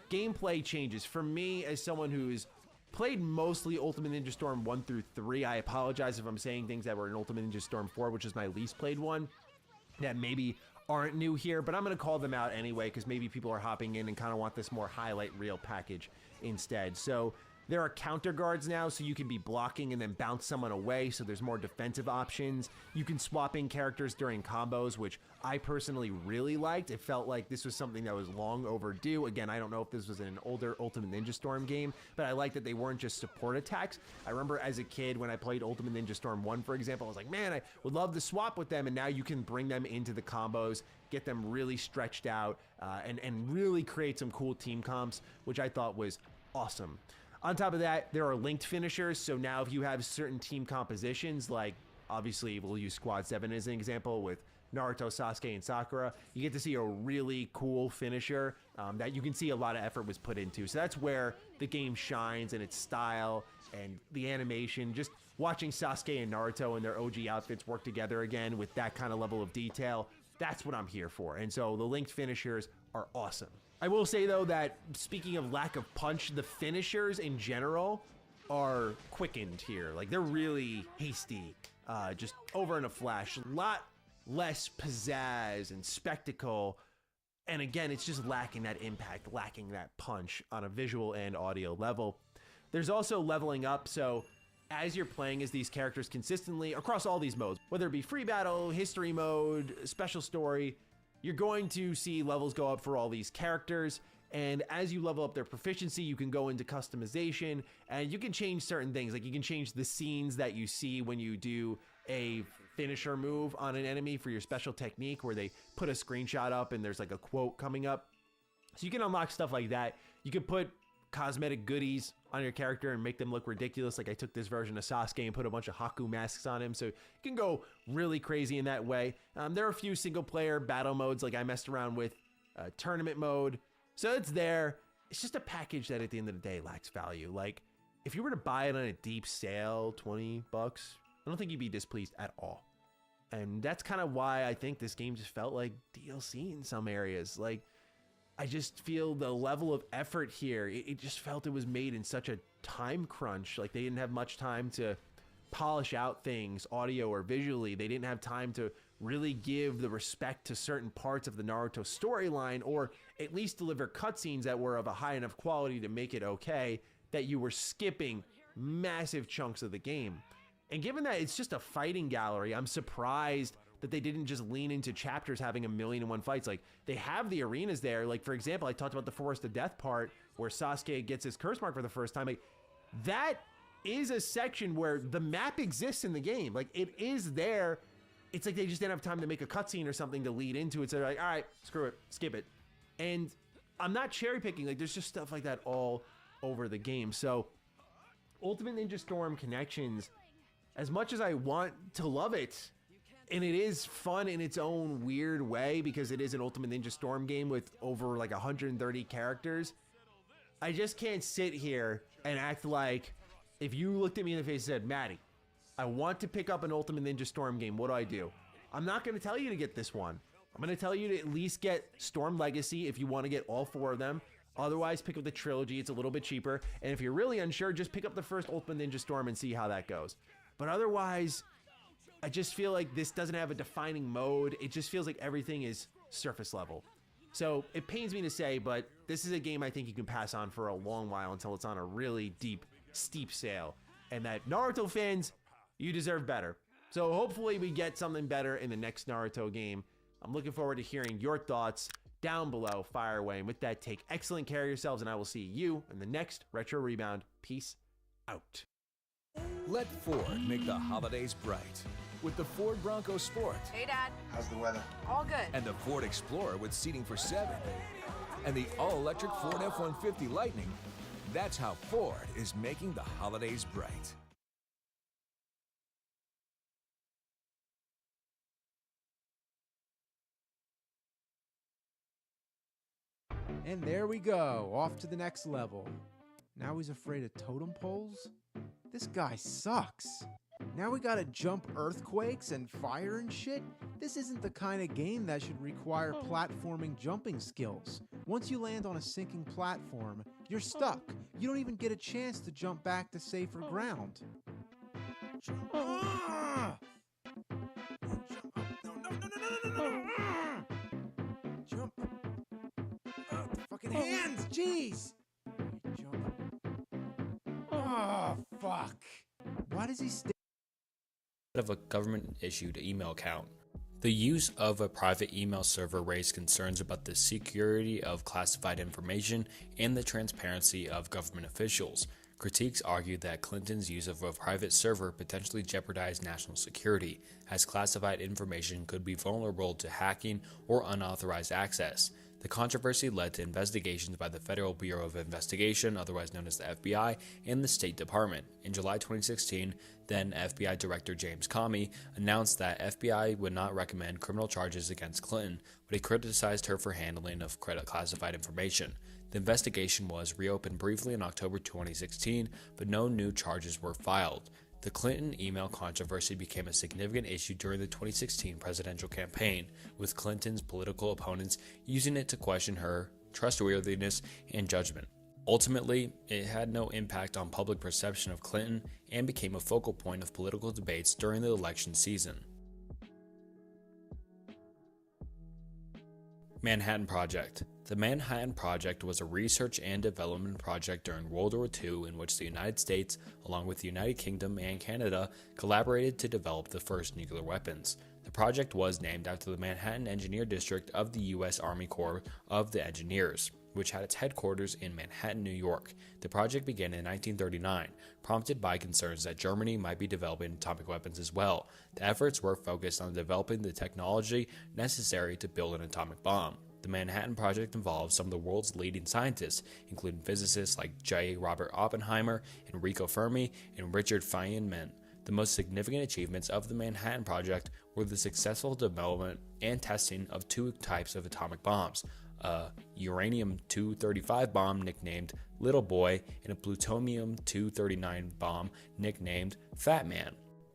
gameplay changes. For me, as someone who's played mostly Ultimate Ninja Storm 1 through 3, I apologize if I'm saying things that were in Ultimate Ninja Storm 4, which is my least played one, that maybe aren't new here, but I'm going to call them out anyway because maybe people are hopping in and kind of want this more highlight reel package instead. So There are counter guards now, so you can be blocking and then bounce someone away, so there's more defensive options. You can swap in characters during combos, which I personally really liked. It felt like this was something that was long overdue. Again, I don't know if this was in an older Ultimate Ninja Storm game, but I like that they weren't just support attacks. I remember as a kid when I played Ultimate Ninja Storm 1, for example, I was like, man, I would love to swap with them, and now you can bring them into the combos, get them really stretched out, and really create some cool team comps, which I thought was awesome. On top of that, there are linked finishers, so now if you have certain team compositions, like obviously we'll use Squad 7 as an example with Naruto, Sasuke, and Sakura, you get to see a really cool finisher that you can see a lot of effort was put into. So that's where the game shines in its style and the animation. Just watching Sasuke and Naruto in their OG outfits work together again with that kind of level of detail, that's what I'm here for. And so the linked finishers are awesome. I will say though that speaking of lack of punch, the finishers in general are quickened here. Like they're really hasty, just over in a flash. A lot less pizzazz and spectacle. And again, it's just lacking that impact, lacking that punch on a visual and audio level. There's also leveling up, so as you're playing as these characters consistently across all these modes, whether it be free battle, history mode, special story, you're going to see levels go up for all these characters. And as you level up their proficiency, you can go into customization and you can change certain things. Like you can change the scenes that you see when you do a finisher move on an enemy for your special technique, where they put a screenshot up and there's like a quote coming up. So you can unlock stuff like that. You could put cosmetic goodies on your character and make them look ridiculous. Like I took this version of Sasuke and put a bunch of Haku masks on him, so you can go really crazy in that way. There are a few single player battle modes, like I messed around with tournament mode, so it's there. It's just a package that at the end of the day lacks value. Like if you were to buy it on a deep sale, $20, I don't think you'd be displeased at all. And that's kind of why I think this game just felt like DLC in some areas. Like I just feel the level of effort here, it just felt it was made in such a time crunch. Like they didn't have much time to polish out things audio or visually. They didn't have time to really give the respect to certain parts of the Naruto storyline, or at least deliver cutscenes that were of a high enough quality to make it okay that you were skipping massive chunks of the game. And given that it's just a fighting gallery, I'm surprised that they didn't just lean into chapters having 1,000,001 fights. Like they have the arenas there. Like for example, I talked about the Forest of Death part where Sasuke gets his curse mark for the first time. Like that is a section where the map exists in the game. Like it is there. It's like they just didn't have time to make a cutscene or something to lead into it. So they're like, all right, screw it, skip it. And I'm not cherry picking. Like there's just stuff like that all over the game. So Ultimate Ninja Storm Connections, as much as I want to love it, and it is fun in its own weird way because it is an Ultimate Ninja Storm game with over like 130 characters, I just can't sit here and act like if you looked at me in the face and said, Maddie, I want to pick up an Ultimate Ninja Storm game, what do? I'm not going to tell you to get this one. I'm going to tell you to at least get Storm Legacy if you want to get all 4 of them. Otherwise, pick up the trilogy. It's a little bit cheaper. And if you're really unsure, just pick up the first Ultimate Ninja Storm and see how that goes. But otherwise, I just feel like this doesn't have a defining mode. It just feels like everything is surface level. So it pains me to say, but this is a game I think you can pass on for a long while until it's on a really deep, steep sale. And that Naruto fans, you deserve better. So hopefully we get something better in the next Naruto game. I'm looking forward to hearing your thoughts down below. Fire away. And with that, take excellent care of yourselves, and I will see you in the next Retro Rebound. Peace out. Let Ford make the holidays bright with the Ford Bronco Sport. Hey, Dad. How's the weather? All good. And the Ford Explorer with seating for 7. And the all-electric Ford F-150 Lightning. That's how Ford is making the holidays bright. And there we go, off to the next level. Now he's afraid of totem poles? This guy sucks. Now we gotta jump earthquakes and fire and shit? This isn't the kind of game that should require platforming jumping skills. Once you land on a sinking platform, you're stuck. You don't even get a chance to jump back to safer ground. Jump. The fucking hands, jeez! Jump. Fuck. Why does he stay of a government-issued email account? The use of a private email server raised concerns about the security of classified information and the transparency of government officials. Critiques argued that Clinton's use of a private server potentially jeopardized national security, as classified information could be vulnerable to hacking or unauthorized access. The controversy led to investigations by the Federal Bureau of Investigation, otherwise known as the FBI, and the State Department. In July 2016, then FBI Director James Comey announced that FBI would not recommend criminal charges against Clinton, but he criticized her for handling of classified information. The investigation was reopened briefly in October 2016, but no new charges were filed. The Clinton email controversy became a significant issue during the 2016 presidential campaign, with Clinton's political opponents using it to question her trustworthiness and judgment. Ultimately, it had no impact on public perception of Clinton and became a focal point of political debates during the election season. Manhattan Project. The Manhattan Project was a research and development project during World War II in which the United States, along with the United Kingdom and Canada, collaborated to develop the first nuclear weapons. The project was named after the Manhattan Engineer District of the U.S. Army Corps of the Engineers, which had its headquarters in Manhattan, New York. The project began in 1939, prompted by concerns that Germany might be developing atomic weapons as well. The efforts were focused on developing the technology necessary to build an atomic bomb. The Manhattan Project involved some of the world's leading scientists, including physicists like J. Robert Oppenheimer, Enrico Fermi, and Richard Feynman. The most significant achievements of the Manhattan Project were the successful development and testing of two types of atomic bombs, a uranium-235 bomb nicknamed Little Boy and a plutonium-239 bomb nicknamed Fat Man.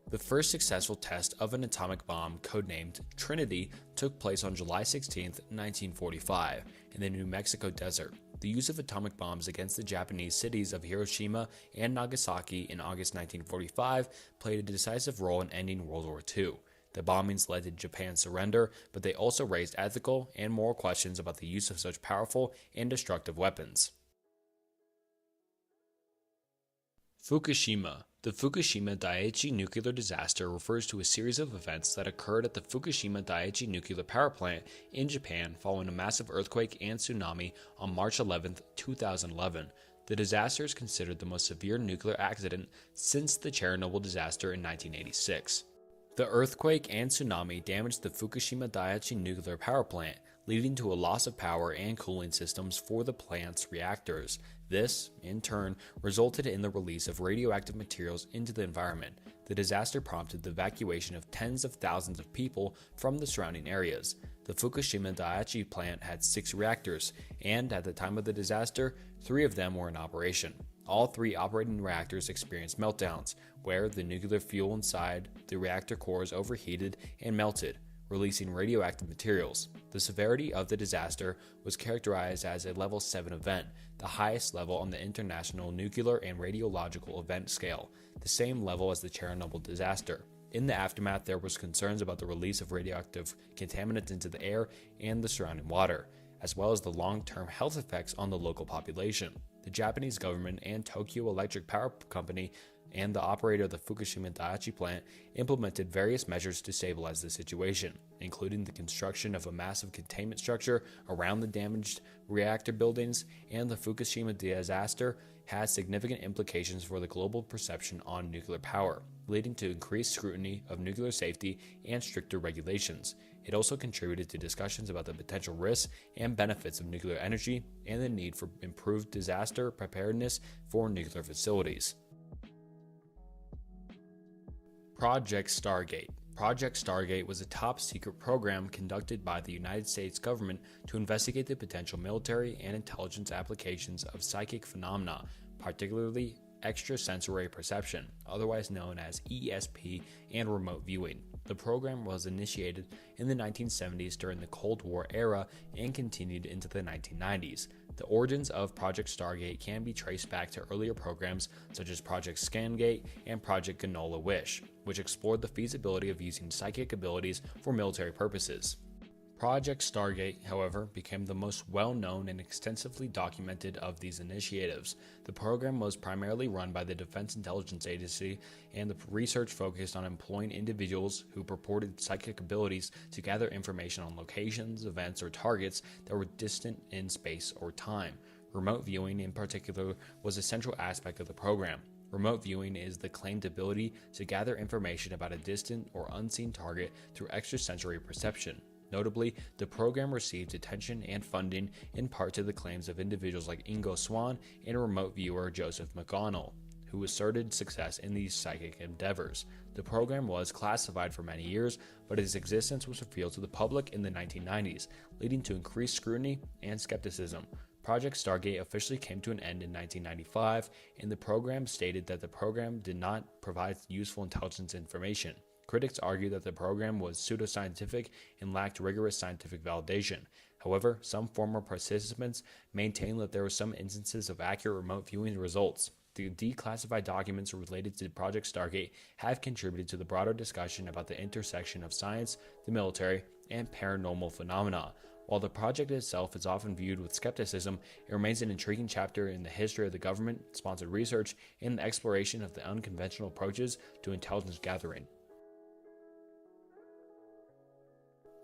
The first successful test of an atomic bomb, codenamed Trinity, took place on July 16, 1945, in the New Mexico desert. The use of atomic bombs against the Japanese cities of Hiroshima and Nagasaki in August 1945 played a decisive role in ending World War II. The bombings led to Japan's surrender, but they also raised ethical and moral questions about the use of such powerful and destructive weapons. Fukushima. The Fukushima Daiichi nuclear disaster refers to a series of events that occurred at the Fukushima Daiichi nuclear power plant in Japan following a massive earthquake and tsunami on March 11, 2011. The disaster is considered the most severe nuclear accident since the Chernobyl disaster in 1986. The earthquake and tsunami damaged the Fukushima Daiichi nuclear power plant, leading to a loss of power and cooling systems for the plant's reactors. This, in turn, resulted in the release of radioactive materials into the environment. The disaster prompted the evacuation of tens of thousands of people from the surrounding areas. The Fukushima Daiichi plant had 6 reactors, and at the time of the disaster, 3 of them were in operation. All 3 operating reactors experienced meltdowns, where the nuclear fuel inside the reactor cores overheated and melted, releasing radioactive materials. The severity of the disaster was characterized as a level 7 event, the highest level on the International Nuclear and Radiological Event Scale, the same level as the Chernobyl disaster. In the aftermath, there was concerns about the release of radioactive contaminants into the air and the surrounding water, as well as the long-term health effects on the local population. The Japanese government and Tokyo Electric Power Company and the operator of the Fukushima Daiichi plant implemented various measures to stabilize the situation, including the construction of a massive containment structure around the damaged reactor buildings, and the Fukushima disaster has significant implications for the global perception on nuclear power, leading to increased scrutiny of nuclear safety and stricter regulations. It also contributed to discussions about the potential risks and benefits of nuclear energy and the need for improved disaster preparedness for nuclear facilities. Project Stargate. Project Stargate was a top-secret program conducted by the United States government to investigate the potential military and intelligence applications of psychic phenomena, particularly extrasensory perception, otherwise known as ESP, and remote viewing. The program was initiated in the 1970s during the Cold War era and continued into the 1990s. The origins of Project Stargate can be traced back to earlier programs such as Project Scangate and Project Ganola Wish, which explored the feasibility of using psychic abilities for military purposes. Project Stargate, however, became the most well-known and extensively documented of these initiatives. The program was primarily run by the Defense Intelligence Agency, and the research focused on employing individuals who purported psychic abilities to gather information on locations, events, or targets that were distant in space or time. Remote viewing, in particular, was a central aspect of the program. Remote viewing is the claimed ability to gather information about a distant or unseen target through extrasensory perception. Notably, the program received attention and funding in part to the claims of individuals like Ingo Swann and remote viewer Joseph McConnell, who asserted success in these psychic endeavors. The program was classified for many years, but its existence was revealed to the public in the 1990s, leading to increased scrutiny and skepticism. Project Stargate officially came to an end in 1995, and the program stated that the program did not provide useful intelligence information. Critics argue that the program was pseudoscientific and lacked rigorous scientific validation. However, some former participants maintain that there were some instances of accurate remote viewing results. The declassified documents related to Project Stargate have contributed to the broader discussion about the intersection of science, the military, and paranormal phenomena. While the project itself is often viewed with skepticism, it remains an intriguing chapter in the history of the government-sponsored research and the exploration of the unconventional approaches to intelligence gathering.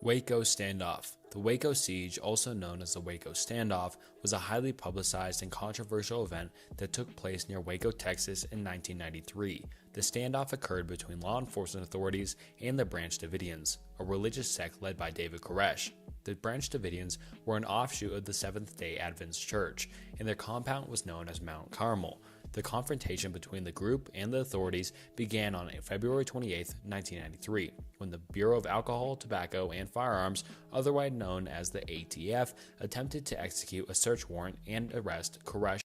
Waco Standoff. The Waco Siege, also known as the Waco Standoff, was a highly publicized and controversial event that took place near Waco, Texas in 1993. The standoff occurred between law enforcement authorities and the Branch Davidians, a religious sect led by David Koresh. The Branch Davidians were an offshoot of the Seventh-day Adventist Church, and their compound was known as Mount Carmel. The confrontation between the group and the authorities began on February 28, 1993, when the Bureau of Alcohol, Tobacco, and Firearms, otherwise known as the ATF, attempted to execute a search warrant and arrest Koresh.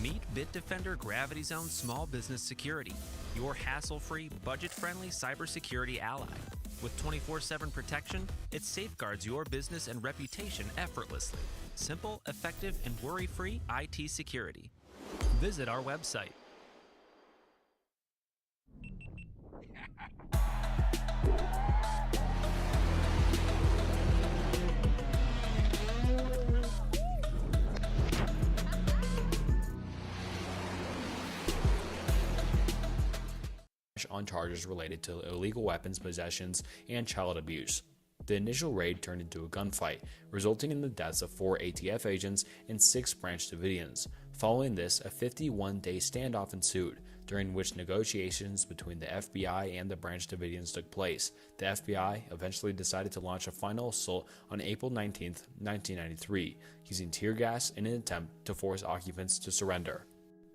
Meet Bitdefender Gravity Zone Small Business Security, your hassle-free, budget-friendly cybersecurity ally. With 24/7 protection, it safeguards your business and reputation effortlessly. Simple, effective, and worry-free IT security. Visit our website. On charges related to illegal weapons possessions and child abuse. The initial raid turned into a gunfight, resulting in the deaths of 4 ATF agents and 6 Branch Davidians. Following this, a 51-day standoff ensued, during which negotiations between the FBI and the Branch Davidians took place. The FBI eventually decided to launch a final assault on April 19, 1993, using tear gas in an attempt to force occupants to surrender.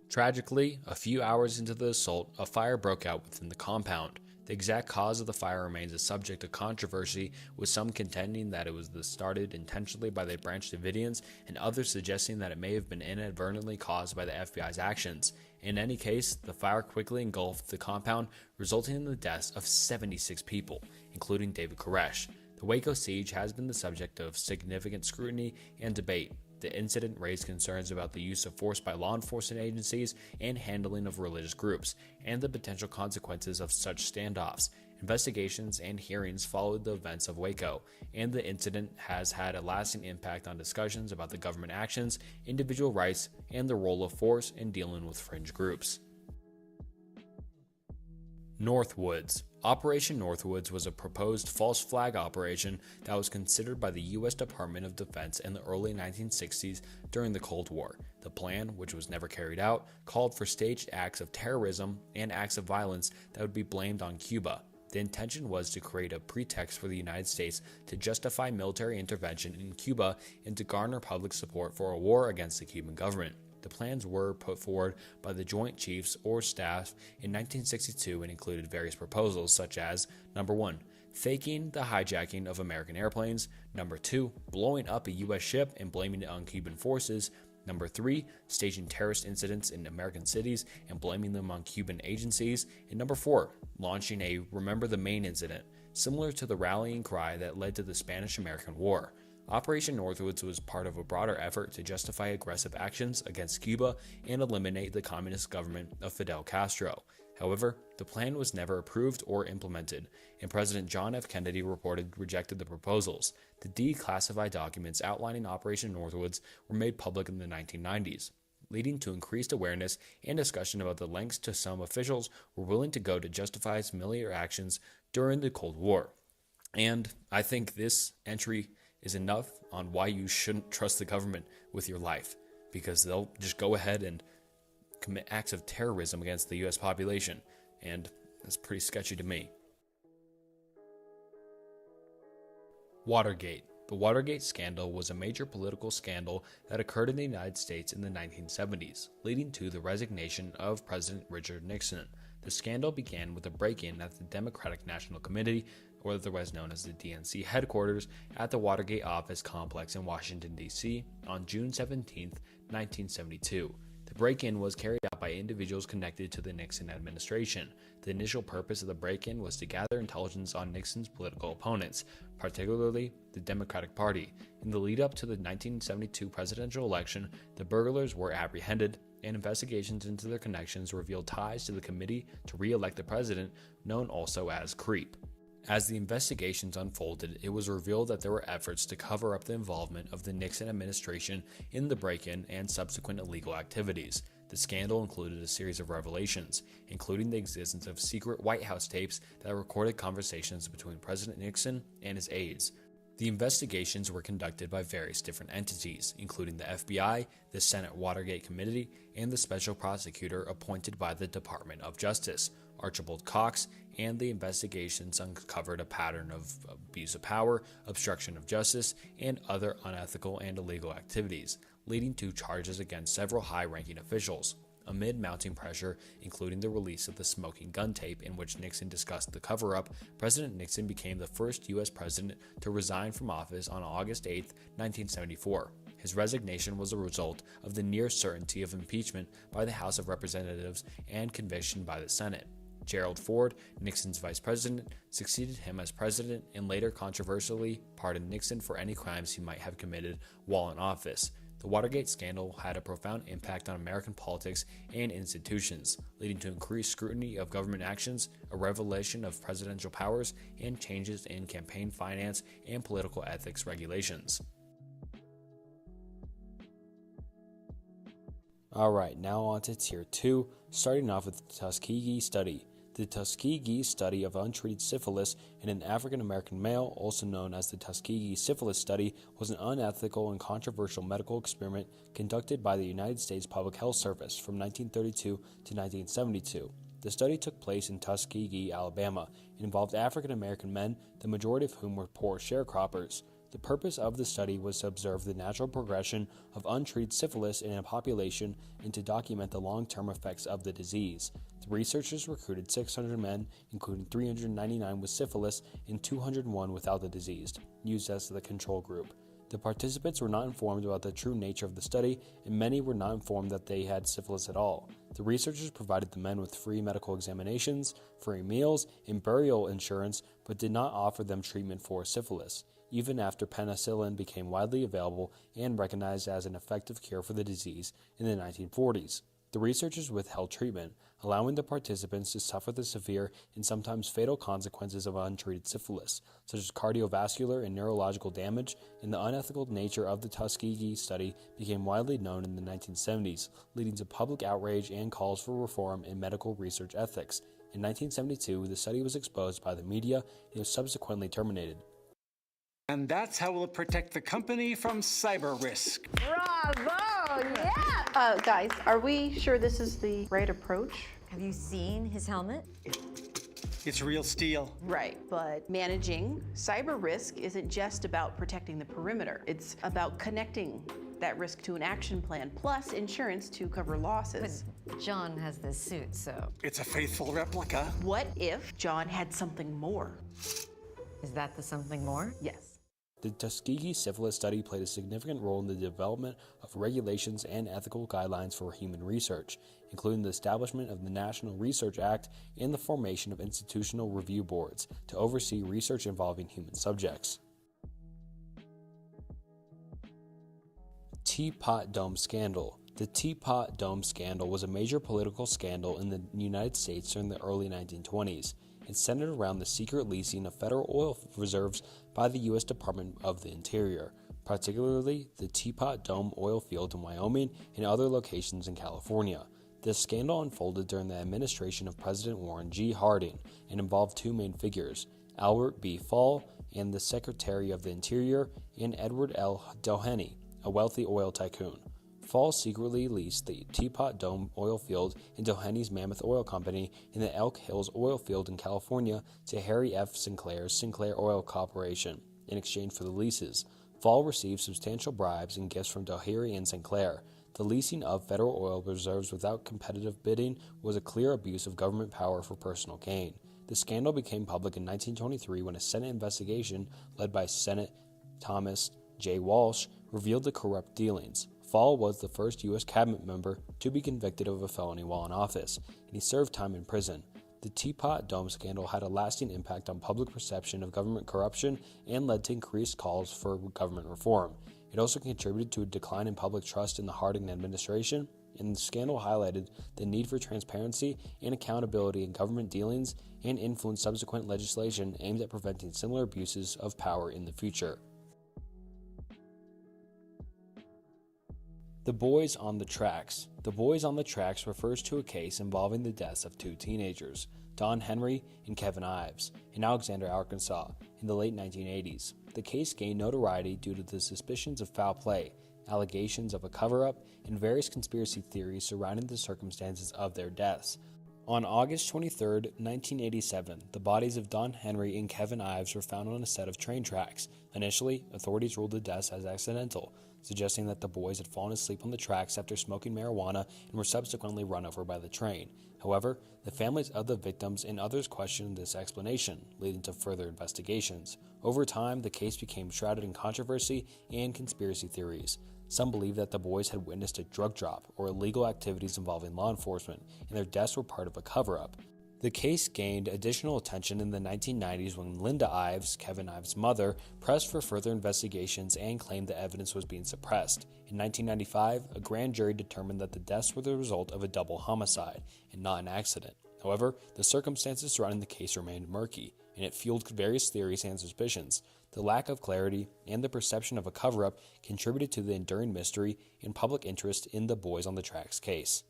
Tragically, a few hours into the assault, a fire broke out within the compound. The exact cause of the fire remains a subject of controversy, with some contending that it was started intentionally by the Branch Davidians and others suggesting that it may have been inadvertently caused by the FBI's actions. In any case, the fire quickly engulfed the compound, resulting in the deaths of 76 people, including David Koresh. The Waco siege has been the subject of significant scrutiny and debate. The incident raised concerns about the use of force by law enforcement agencies and handling of religious groups, and the potential consequences of such standoffs. Investigations and hearings followed the events of Waco, and the incident has had a lasting impact on discussions about the government actions, individual rights, and the role of force in dealing with fringe groups. Northwoods. Operation Northwoods was a proposed false flag operation that was considered by the U.S. Department of Defense in the early 1960s during the Cold War. The plan, which was never carried out, called for staged acts of terrorism and acts of violence that would be blamed on Cuba. The intention was to create a pretext for the United States to justify military intervention in Cuba and to garner public support for a war against the Cuban government. The plans were put forward by the Joint Chiefs or Staff in 1962 and included various proposals such as, number 1, faking the hijacking of American airplanes, number 2, blowing up a U.S. ship and blaming it on Cuban forces, number 3, staging terrorist incidents in American cities and blaming them on Cuban agencies, and number 4, launching a Remember the Maine incident, similar to the rallying cry that led to the Spanish-American War. Operation Northwoods was part of a broader effort to justify aggressive actions against Cuba and eliminate the communist government of Fidel Castro. However, the plan was never approved or implemented, and President John F. Kennedy reported rejected the proposals. The declassified documents outlining Operation Northwoods were made public in the 1990s, leading to increased awareness and discussion about the lengths to some officials were willing to go to justify familiar actions during the Cold War. And I think this entry is enough on why you shouldn't trust the government with your life, because they'll just go ahead and commit acts of terrorism against the U.S. population, and that's pretty sketchy to me. Watergate. The Watergate scandal was a major political scandal that occurred in the United States in the 1970s, leading to the resignation of President Richard Nixon. The scandal began with a break-in at the Democratic National Committee, or otherwise known as the DNC headquarters, at the Watergate office complex in Washington, D.C. on June 17, 1972. The break-in was carried out by individuals connected to the Nixon administration. The initial purpose of the break-in was to gather intelligence on Nixon's political opponents, particularly the Democratic Party. In the lead-up to the 1972 presidential election, the burglars were apprehended, and investigations into their connections revealed ties to the Committee to Re-elect the President, known also as CREEP. As the investigations unfolded, it was revealed that there were efforts to cover up the involvement of the Nixon administration in the break-in and subsequent illegal activities. The scandal included a series of revelations, including the existence of secret White House tapes that recorded conversations between President Nixon and his aides. The investigations were conducted by various different entities, including the FBI, the Senate Watergate Committee, and the special prosecutor appointed by the Department of Justice, Archibald Cox, and the investigations uncovered a pattern of abuse of power, obstruction of justice, and other unethical and illegal activities, leading to charges against several high-ranking officials. Amid mounting pressure, including the release of the smoking gun tape in which Nixon discussed the cover-up, President Nixon became the first U.S. president to resign from office on August 8, 1974. His resignation was a result of the near certainty of impeachment by the House of Representatives and conviction by the Senate. Gerald Ford, Nixon's vice president, succeeded him as president and later controversially pardoned Nixon for any crimes he might have committed while in office. The Watergate scandal had a profound impact on American politics and institutions, leading to increased scrutiny of government actions, a revelation of presidential powers, and changes in campaign finance and political ethics regulations. Alright, now on to Tier 2, starting off with the Tuskegee Study. The Tuskegee Study of Untreated Syphilis in an African American male, also known as the Tuskegee Syphilis Study, was an unethical and controversial medical experiment conducted by the United States Public Health Service from 1932 to 1972. The study took place in Tuskegee, Alabama, and involved African American men, the majority of whom were poor sharecroppers. The purpose of the study was to observe the natural progression of untreated syphilis in a population and to document the long-term effects of the disease. The researchers recruited 600 men, including 399 with syphilis and 201 without the disease, used as the control group. The participants were not informed about the true nature of the study, and many were not informed that they had syphilis at all. The researchers provided the men with free medical examinations, free meals, and burial insurance, but did not offer them treatment for syphilis, even after penicillin became widely available and recognized as an effective cure for the disease in the 1940s. The researchers withheld treatment, allowing the participants to suffer the severe and sometimes fatal consequences of untreated syphilis, such as cardiovascular and neurological damage, and the unethical nature of the Tuskegee study became widely known in the 1970s, leading to public outrage and calls for reform in medical research ethics. In 1972, the study was exposed by the media and was subsequently terminated. And that's how we'll protect the company from cyber risk. Bravo! Yeah! Guys, are we sure this is the right approach? Have you seen his helmet? It's real steel. Right, but managing cyber risk isn't just about protecting the perimeter. It's about connecting that risk to an action plan, plus insurance to cover losses. But John has this suit, so... It's a faithful replica. What if John had something more? Is that the something more? Yes. The Tuskegee Syphilis Study played a significant role in the development of regulations and ethical guidelines for human research, including the establishment of the National Research Act and the formation of institutional review boards to oversee research involving human subjects. Teapot Dome Scandal. The Teapot Dome scandal was a major political scandal in the United States during the early 1920s. It centered around the secret leasing of federal oil reserves by the U.S. Department of the Interior, particularly the Teapot Dome oil field in Wyoming and other locations in California. This scandal unfolded during the administration of President Warren G. Harding and involved two main figures, Albert B. Fall, and the Secretary of the Interior, and Edward L. Doheny, a wealthy oil tycoon. Fall secretly leased the Teapot Dome oil field and Doheny's Mammoth Oil Company in the Elk Hills oil field in California to Harry F. Sinclair's Sinclair Oil Corporation. In exchange for the leases, Fall received substantial bribes and gifts from Doherty and Sinclair. The leasing of federal oil reserves without competitive bidding was a clear abuse of government power for personal gain. The scandal became public in 1923 when a Senate investigation led by Senator Thomas J. Walsh revealed the corrupt dealings. Fall was the first U.S. cabinet member to be convicted of a felony while in office, and he served time in prison. The Teapot Dome scandal had a lasting impact on public perception of government corruption and led to increased calls for government reform. It also contributed to a decline in public trust in the Harding administration, and the scandal highlighted the need for transparency and accountability in government dealings and influenced subsequent legislation aimed at preventing similar abuses of power in the future. The Boys on the Tracks. The Boys on the Tracks refers to a case involving the deaths of two teenagers, Don Henry and Kevin Ives, in Alexander, Arkansas, in the late 1980s. The case gained notoriety due to the suspicions of foul play, allegations of a cover-up, and various conspiracy theories surrounding the circumstances of their deaths. On August 23, 1987, the bodies of Don Henry and Kevin Ives were found on a set of train tracks. Initially, authorities ruled the deaths as accidental, suggesting that the boys had fallen asleep on the tracks after smoking marijuana and were subsequently run over by the train. However, the families of the victims and others questioned this explanation, leading to further investigations. Over time, the case became shrouded in controversy and conspiracy theories. Some believe that the boys had witnessed a drug drop or illegal activities involving law enforcement, and their deaths were part of a cover-up. The case gained additional attention in the 1990s when Linda Ives, Kevin Ives' mother, pressed for further investigations and claimed the evidence was being suppressed. In 1995, a grand jury determined that the deaths were the result of a double homicide and not an accident. However, the circumstances surrounding the case remained murky, and it fueled various theories and suspicions. The lack of clarity and the perception of a cover-up contributed to the enduring mystery and public interest in the Boys on the Tracks case.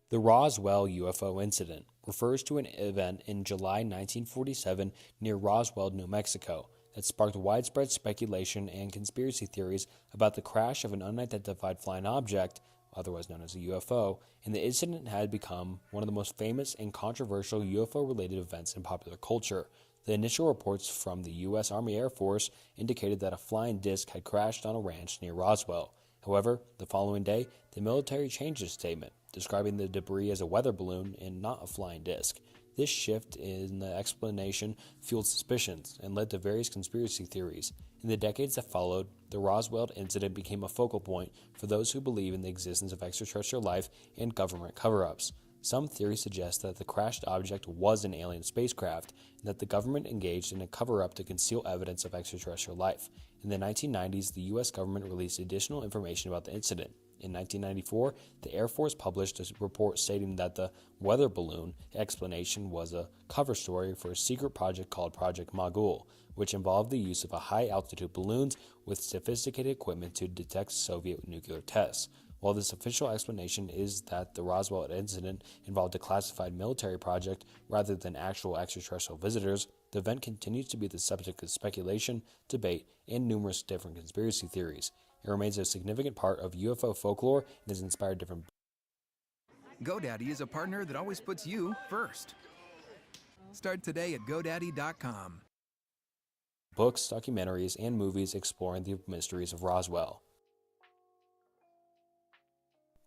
The Roswell UFO incident refers to an event in July 1947 near Roswell, New Mexico, that sparked widespread speculation and conspiracy theories about the crash of an unidentified flying object, otherwise known as a UFO, and the incident had become one of the most famous and controversial UFO-related events in popular culture. The initial reports from the U.S. Army Air Force indicated that a flying disc had crashed on a ranch near Roswell. However, the following day, the military changed its statement, describing the debris as a weather balloon and not a flying disc. This shift in the explanation fueled suspicions and led to various conspiracy theories. In the decades that followed, the Roswell incident became a focal point for those who believe in the existence of extraterrestrial life and government cover-ups. Some theories suggest that the crashed object was an alien spacecraft and that the government engaged in a cover-up to conceal evidence of extraterrestrial life. In the 1990s, the U.S. government released additional information about the incident. In 1994, the Air Force published a report stating that the weather balloon explanation was a cover story for a secret project called Project Mogul, which involved the use of high-altitude balloons with sophisticated equipment to detect Soviet nuclear tests. While this official explanation is that the Roswell incident involved a classified military project rather than actual extraterrestrial visitors, the event continues to be the subject of speculation, debate, and numerous different conspiracy theories. It remains a significant part of UFO folklore and has inspired different. GoDaddy is a partner that always puts you first. Start today at GoDaddy.com. Books, documentaries, and movies exploring the mysteries of Roswell.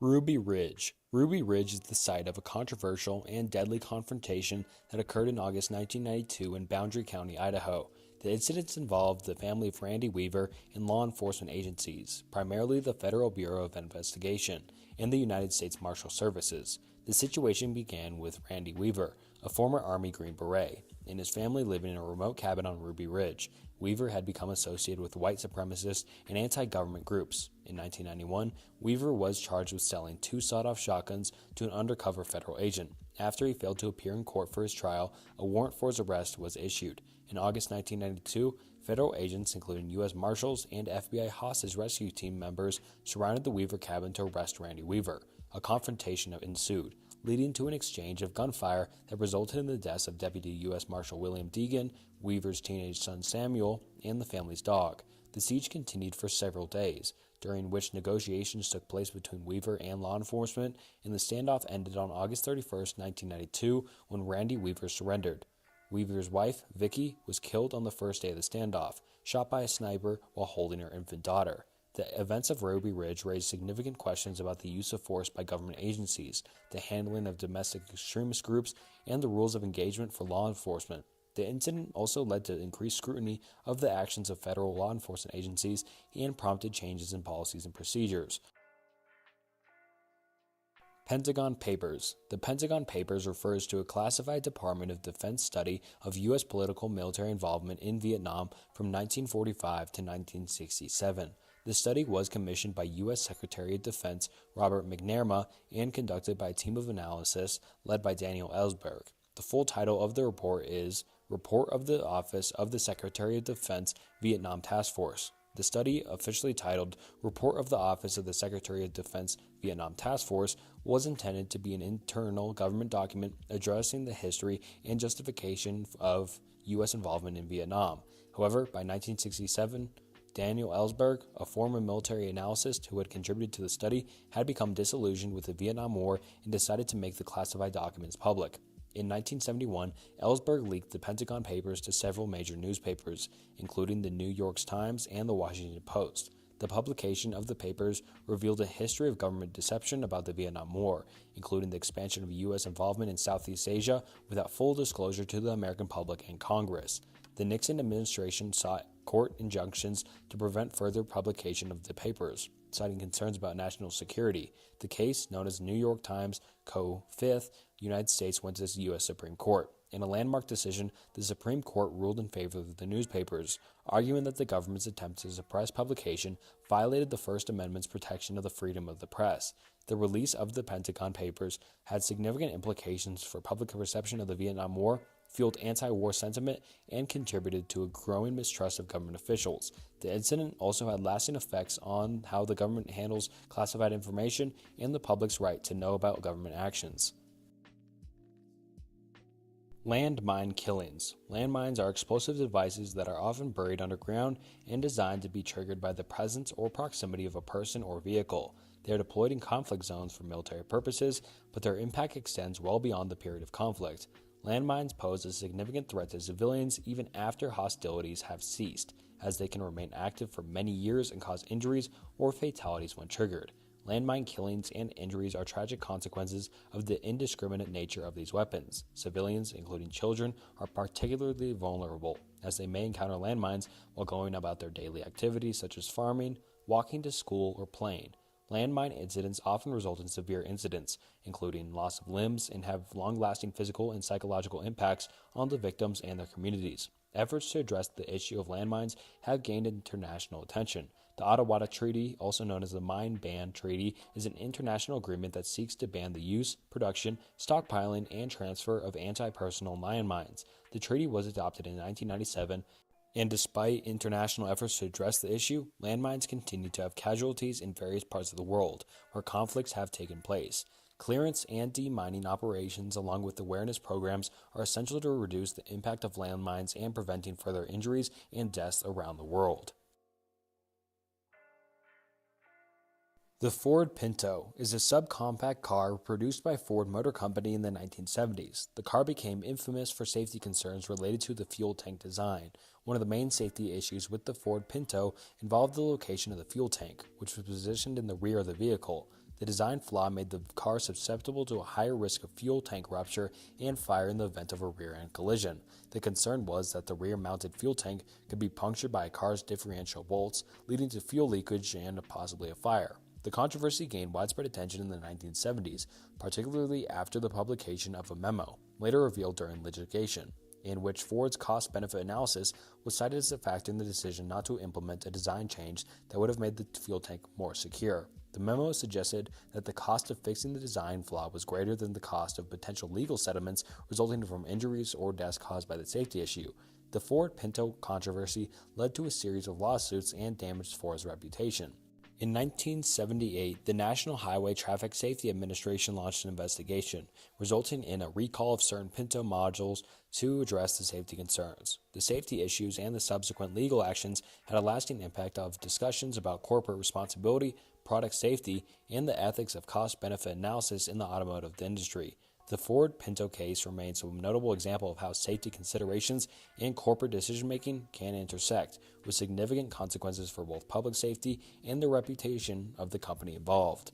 Ruby Ridge. Ruby Ridge is the site of a controversial and deadly confrontation that occurred in August 1992 in Boundary County, Idaho. The incidents involved the family of Randy Weaver and law enforcement agencies, primarily the Federal Bureau of Investigation and the United States Marshal Services. The situation began with Randy Weaver, a former Army Green Beret, and his family living in a remote cabin on Ruby Ridge. Weaver had become associated with white supremacist and anti-government groups. In 1991, Weaver was charged with selling 2 sawed-off shotguns to an undercover federal agent. After he failed to appear in court for his trial, a warrant for his arrest was issued. In August 1992, federal agents, including U.S. Marshals and FBI hostage rescue team members, surrounded the Weaver cabin to arrest Randy Weaver. A confrontation ensued, leading to an exchange of gunfire that resulted in the deaths of Deputy U.S. Marshal William Deegan, Weaver's teenage son Samuel, and the family's dog. The siege continued for several days, during which negotiations took place between Weaver and law enforcement, and the standoff ended on August 31, 1992, when Randy Weaver surrendered. Weaver's wife, Vicky, was killed on the first day of the standoff, shot by a sniper while holding her infant daughter. The events of Ruby Ridge raised significant questions about the use of force by government agencies, the handling of domestic extremist groups, and the rules of engagement for law enforcement. The incident also led to increased scrutiny of the actions of federal law enforcement agencies and prompted changes in policies and procedures. Pentagon Papers. The Pentagon Papers refers to a classified Department of Defense study of U.S. political military involvement in Vietnam from 1945 to 1967. The study was commissioned by U.S. Secretary of Defense Robert McNamara and conducted by a team of analysts led by Daniel Ellsberg. The full title of the report is Report of the Office of the Secretary of Defense Vietnam Task Force. The study, officially titled Report of the Office of the Secretary of Defense Vietnam Task Force, was intended to be an internal government document addressing the history and justification of U.S. involvement in Vietnam. However, by 1967, Daniel Ellsberg, a former military analyst who had contributed to the study, had become disillusioned with the Vietnam War and decided to make the classified documents public. In 1971, Ellsberg leaked the Pentagon Papers to several major newspapers, including the New York Times and the Washington Post. The publication of the papers revealed a history of government deception about the Vietnam War, including the expansion of U.S. involvement in Southeast Asia without full disclosure to the American public and Congress. The Nixon administration sought court injunctions to prevent further publication of the papers, citing concerns about national security. The case, known as New York Times Co. 5th, United States, went to the U.S. Supreme Court. In a landmark decision, the Supreme Court ruled in favor of the newspapers, arguing that the government's attempt to suppress publication violated the First Amendment's protection of the freedom of the press. The release of the Pentagon Papers had significant implications for public perception of the Vietnam War, fueled anti-war sentiment, and contributed to a growing mistrust of government officials. The incident also had lasting effects on how the government handles classified information and the public's right to know about government actions. Landmine killings. Landmines are explosive devices that are often buried underground and designed to be triggered by the presence or proximity of a person or vehicle. They are deployed in conflict zones for military purposes, but their impact extends well beyond the period of conflict. Landmines pose a significant threat to civilians even after hostilities have ceased, as they can remain active for many years and cause injuries or fatalities when triggered. Landmine killings and injuries are tragic consequences of the indiscriminate nature of these weapons. Civilians, including children, are particularly vulnerable, as they may encounter landmines while going about their daily activities such as farming, walking to school, or playing. Landmine incidents often result in severe incidents, including loss of limbs, and have long-lasting physical and psychological impacts on the victims and their communities. Efforts to address the issue of landmines have gained international attention. The Ottawa Treaty, also known as the Mine Ban Treaty, is an international agreement that seeks to ban the use, production, stockpiling, and transfer of anti-personnel landmines. The treaty was adopted in 1997, and despite international efforts to address the issue, landmines continue to have casualties in various parts of the world where conflicts have taken place. Clearance and demining operations, along with awareness programs, are essential to reduce the impact of landmines and preventing further injuries and deaths around the world. The Ford Pinto is a subcompact car produced by Ford Motor Company in the 1970s. The car became infamous for safety concerns related to the fuel tank design. One of the main safety issues with the Ford Pinto involved the location of the fuel tank, which was positioned in the rear of the vehicle. The design flaw made the car susceptible to a higher risk of fuel tank rupture and fire in the event of a rear-end collision. The concern was that the rear-mounted fuel tank could be punctured by a car's differential bolts, leading to fuel leakage and possibly a fire. The controversy gained widespread attention in the 1970s, particularly after the publication of a memo later revealed during litigation, in which Ford's cost-benefit analysis was cited as a factor in the decision not to implement a design change that would have made the fuel tank more secure. The memo suggested that the cost of fixing the design flaw was greater than the cost of potential legal settlements resulting from injuries or deaths caused by the safety issue. The Ford Pinto controversy led to a series of lawsuits and damaged Ford's reputation. In 1978, the National Highway Traffic Safety Administration launched an investigation, resulting in a recall of certain Pinto modules to address the safety concerns. The safety issues and the subsequent legal actions had a lasting impact of discussions about corporate responsibility, product safety, and the ethics of cost-benefit analysis in the automotive industry. The Ford Pinto case remains a notable example of how safety considerations and corporate decision-making can intersect, with significant consequences for both public safety and the reputation of the company involved.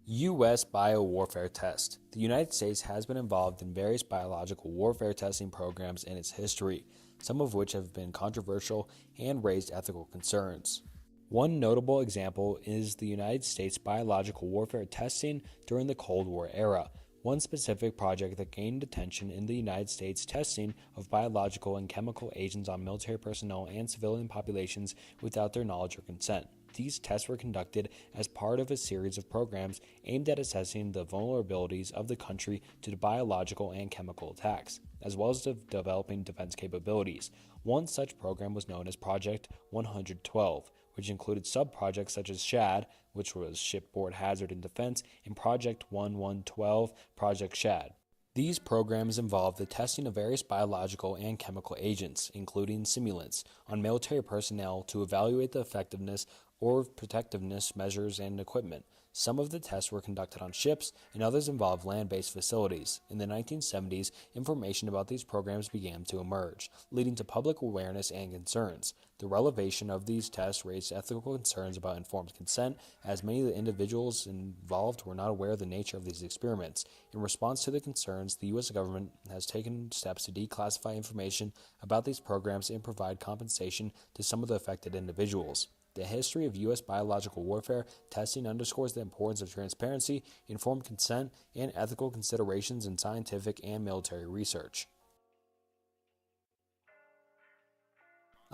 U.S. Biowarfare Test. The United States has been involved in various biological warfare testing programs in its history, some of which have been controversial and raised ethical concerns. One notable example is the United States biological warfare testing during the Cold War era. One specific project that gained attention in the United States testing of biological and chemical agents on military personnel and civilian populations without their knowledge or consent. These tests were conducted as part of a series of programs aimed at assessing the vulnerabilities of the country to biological and chemical attacks, as well as developing defense capabilities. One such program was known as Project 112, which included sub-projects such as SHAD, which was Shipboard Hazard and Defense, and Project 1112, Project SHAD. These programs involved the testing of various biological and chemical agents, including simulants, on military personnel to evaluate the effectiveness or protectiveness measures and equipment. Some of the tests were conducted on ships, and others involved land-based facilities. In the 1970s, information about these programs began to emerge, leading to public awareness and concerns. The revelation of these tests raised ethical concerns about informed consent, as many of the individuals involved were not aware of the nature of these experiments. In response to the concerns, the U.S. government has taken steps to declassify information about these programs and provide compensation to some of the affected individuals. The history of U.S. biological warfare testing underscores the importance of transparency, informed consent, and ethical considerations in scientific and military research.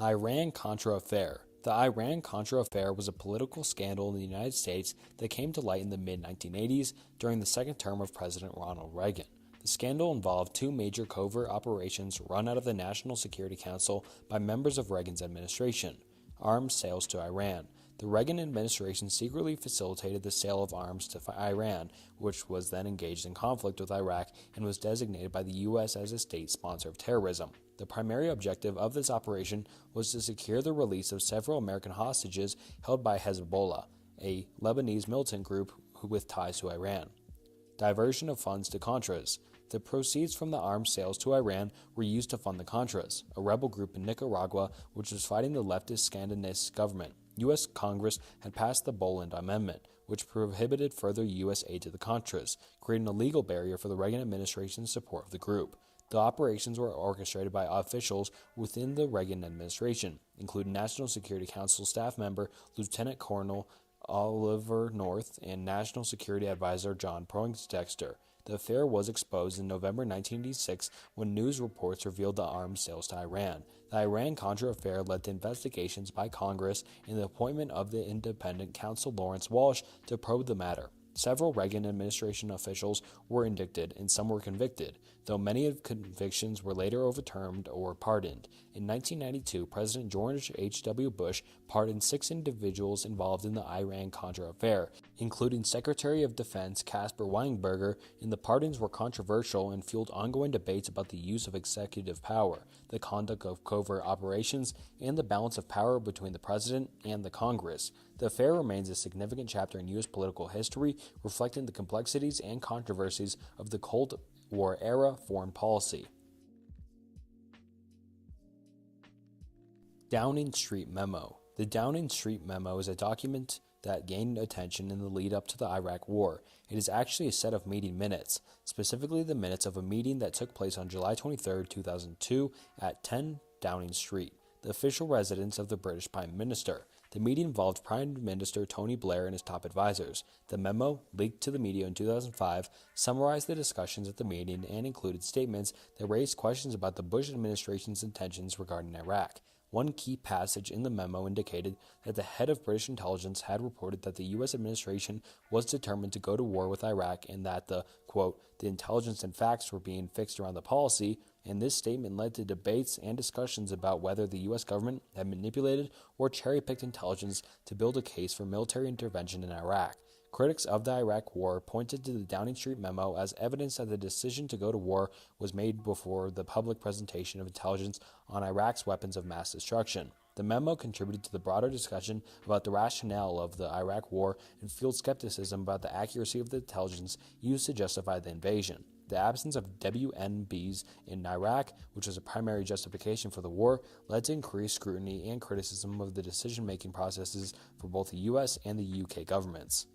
Iran-Contra Affair. The Iran-Contra Affair was a political scandal in the United States that came to light in the mid-1980s during the second term of President Ronald Reagan. The scandal involved two major covert operations run out of the National Security Council by members of Reagan's administration. Arms sales to Iran. The Reagan administration secretly facilitated the sale of arms to Iran, which was then engaged in conflict with Iraq and was designated by the U.S. as a state sponsor of terrorism. The primary objective of this operation was to secure the release of several American hostages held by Hezbollah, a Lebanese militant group with ties to Iran. Diversion of funds to Contras. The proceeds from the arms sales to Iran were used to fund the Contras, a rebel group in Nicaragua which was fighting the leftist Sandinist government. U.S. Congress had passed the Boland Amendment, which prohibited further U.S. aid to the Contras, creating a legal barrier for the Reagan administration's support of the group. The operations were orchestrated by officials within the Reagan administration, including National Security Council staff member Lieutenant Colonel Oliver North and National Security Advisor John Poindexter. The affair was exposed in November 1986 when news reports revealed the arms sales to Iran. The Iran-Contra affair led to investigations by Congress and the appointment of the independent counsel Lawrence Walsh to probe the matter. Several Reagan administration officials were indicted and some were convicted, though many of convictions were later overturned or pardoned. In 1992, President George H.W. Bush pardoned 6 individuals involved in the Iran-Contra affair, including Secretary of Defense Caspar Weinberger, and the pardons were controversial and fueled ongoing debates about the use of executive power, the conduct of covert operations, and the balance of power between the President and the Congress. The affair remains a significant chapter in U.S. political history, reflecting the complexities and controversies of the Cold War era foreign policy. Downing Street Memo. The Downing Street Memo is a document that gained attention in the lead-up to the Iraq War. It is actually a set of meeting minutes, specifically the minutes of a meeting that took place on July 23, 2002 at 10 Downing Street, the official residence of the British Prime Minister. The meeting involved Prime Minister Tony Blair and his top advisors. The memo, leaked to the media in 2005, summarized the discussions at the meeting and included statements that raised questions about the Bush administration's intentions regarding Iraq. One key passage in the memo indicated that the head of British intelligence had reported that the U.S. administration was determined to go to war with Iraq and that the, quote, the intelligence and facts were being fixed around the policy, and this statement led to debates and discussions about whether the U.S. government had manipulated or cherry-picked intelligence to build a case for military intervention in Iraq. Critics of the Iraq War pointed to the Downing Street memo as evidence that the decision to go to war was made before the public presentation of intelligence on Iraq's weapons of mass destruction. The memo contributed to the broader discussion about the rationale of the Iraq War and fueled skepticism about the accuracy of the intelligence used to justify the invasion. The absence of WNBs in Iraq, which was a primary justification for the war, led to increased scrutiny and criticism of the decision-making processes for both the U.S. and the U.K. governments.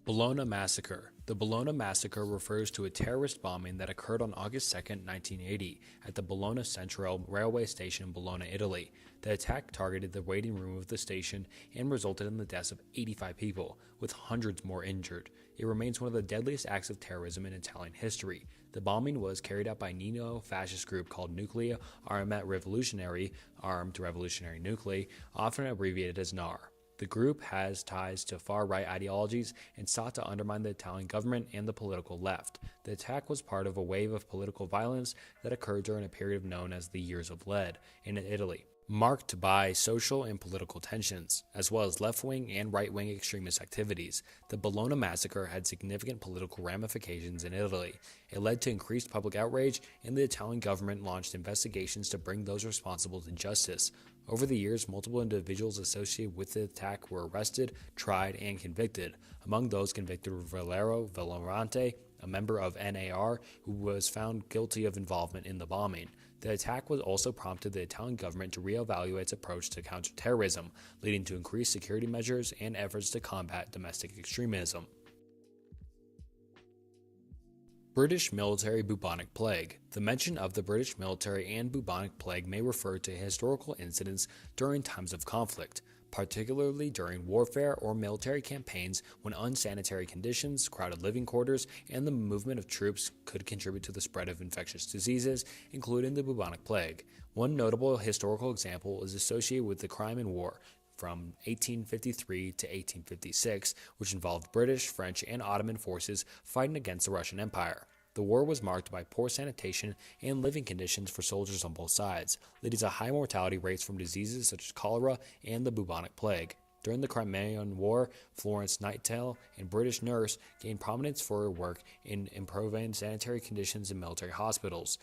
Bologna Massacre. The Bologna Massacre refers to a terrorist bombing that occurred on August 2, 1980, at the Bologna Centrale railway station in Bologna, Italy. The attack targeted the waiting room of the station and resulted in the deaths of 85 people, with hundreds more injured. It remains one of the deadliest acts of terrorism in Italian history. The bombing was carried out by a neo-fascist group called Nuclei Armate Rivoluzionari, Armed Revolutionary Nuclei, often abbreviated as NAR. The group has ties to far-right ideologies and sought to undermine the Italian government and the political left. The attack was part of a wave of political violence that occurred during a period known as the Years of Lead in Italy, marked by social and political tensions, as well as left-wing and right-wing extremist activities. The Bologna Massacre had significant political ramifications in Italy. It led to increased public outrage, and the Italian government launched investigations to bring those responsible to justice. Over the years, multiple individuals associated with the attack were arrested, tried, and convicted. Among those convicted were Valerio Violante, a member of NAR, who was found guilty of involvement in the bombing. The attack was also prompted the Italian government to reevaluate its approach to counterterrorism, leading to increased security measures and efforts to combat domestic extremism. British military bubonic plague. The mention of the British military and bubonic plague may refer to historical incidents during times of conflict, particularly during warfare or military campaigns when unsanitary conditions, crowded living quarters, and the movement of troops could contribute to the spread of infectious diseases, including the bubonic plague. One notable historical example is associated with the Crimean War from 1853 to 1856, which involved British, French, and Ottoman forces fighting against the Russian Empire. The war was marked by poor sanitation and living conditions for soldiers on both sides, leading to high mortality rates from diseases such as cholera and the bubonic plague. During the Crimean War, Florence Nightingale, a British nurse, gained prominence for her work in improving sanitary conditions in military hospitals.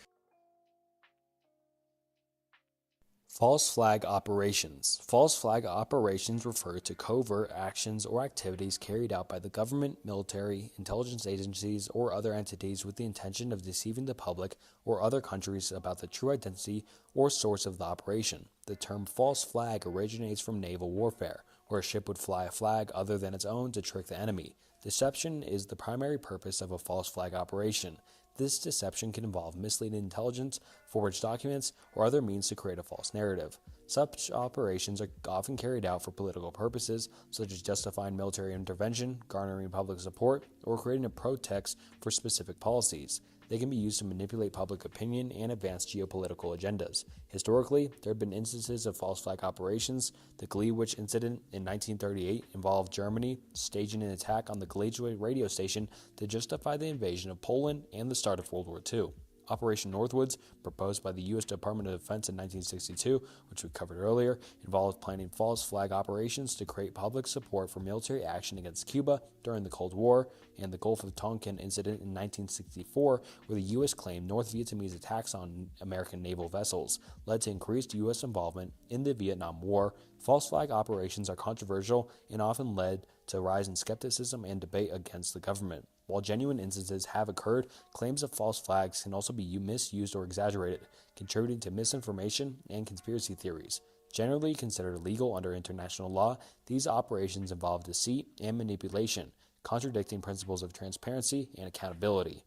False flag operations. False flag operations refer to covert actions or activities carried out by the government, military, intelligence agencies, or other entities with the intention of deceiving the public or other countries about the true identity or source of the operation. The term false flag originates from naval warfare, where a ship would fly a flag other than its own to trick the enemy. Deception is the primary purpose of a false flag operation. This deception can involve misleading intelligence, forged documents, or other means to create a false narrative. Such operations are often carried out for political purposes, such as justifying military intervention, garnering public support, or creating a pretext for specific policies. They can be used to manipulate public opinion and advance geopolitical agendas. Historically, there have been instances of false flag operations. The Gleiwitz incident in 1938 involved Germany staging an attack on the Gleiwitz radio station to justify the invasion of Poland and the start of World War II. Operation Northwoods, proposed by the U.S. Department of Defense in 1962, which we covered earlier, involved planning false flag operations to create public support for military action against Cuba during the Cold War, and the Gulf of Tonkin incident in 1964, where the U.S. claimed North Vietnamese attacks on American naval vessels led to increased U.S. involvement in the Vietnam War. False flag operations are controversial and often led to a rise in skepticism and debate against the government. While genuine instances have occurred, claims of false flags can also be misused or exaggerated, contributing to misinformation and conspiracy theories. Generally considered illegal under international law, these operations involve deceit and manipulation, contradicting principles of transparency and accountability.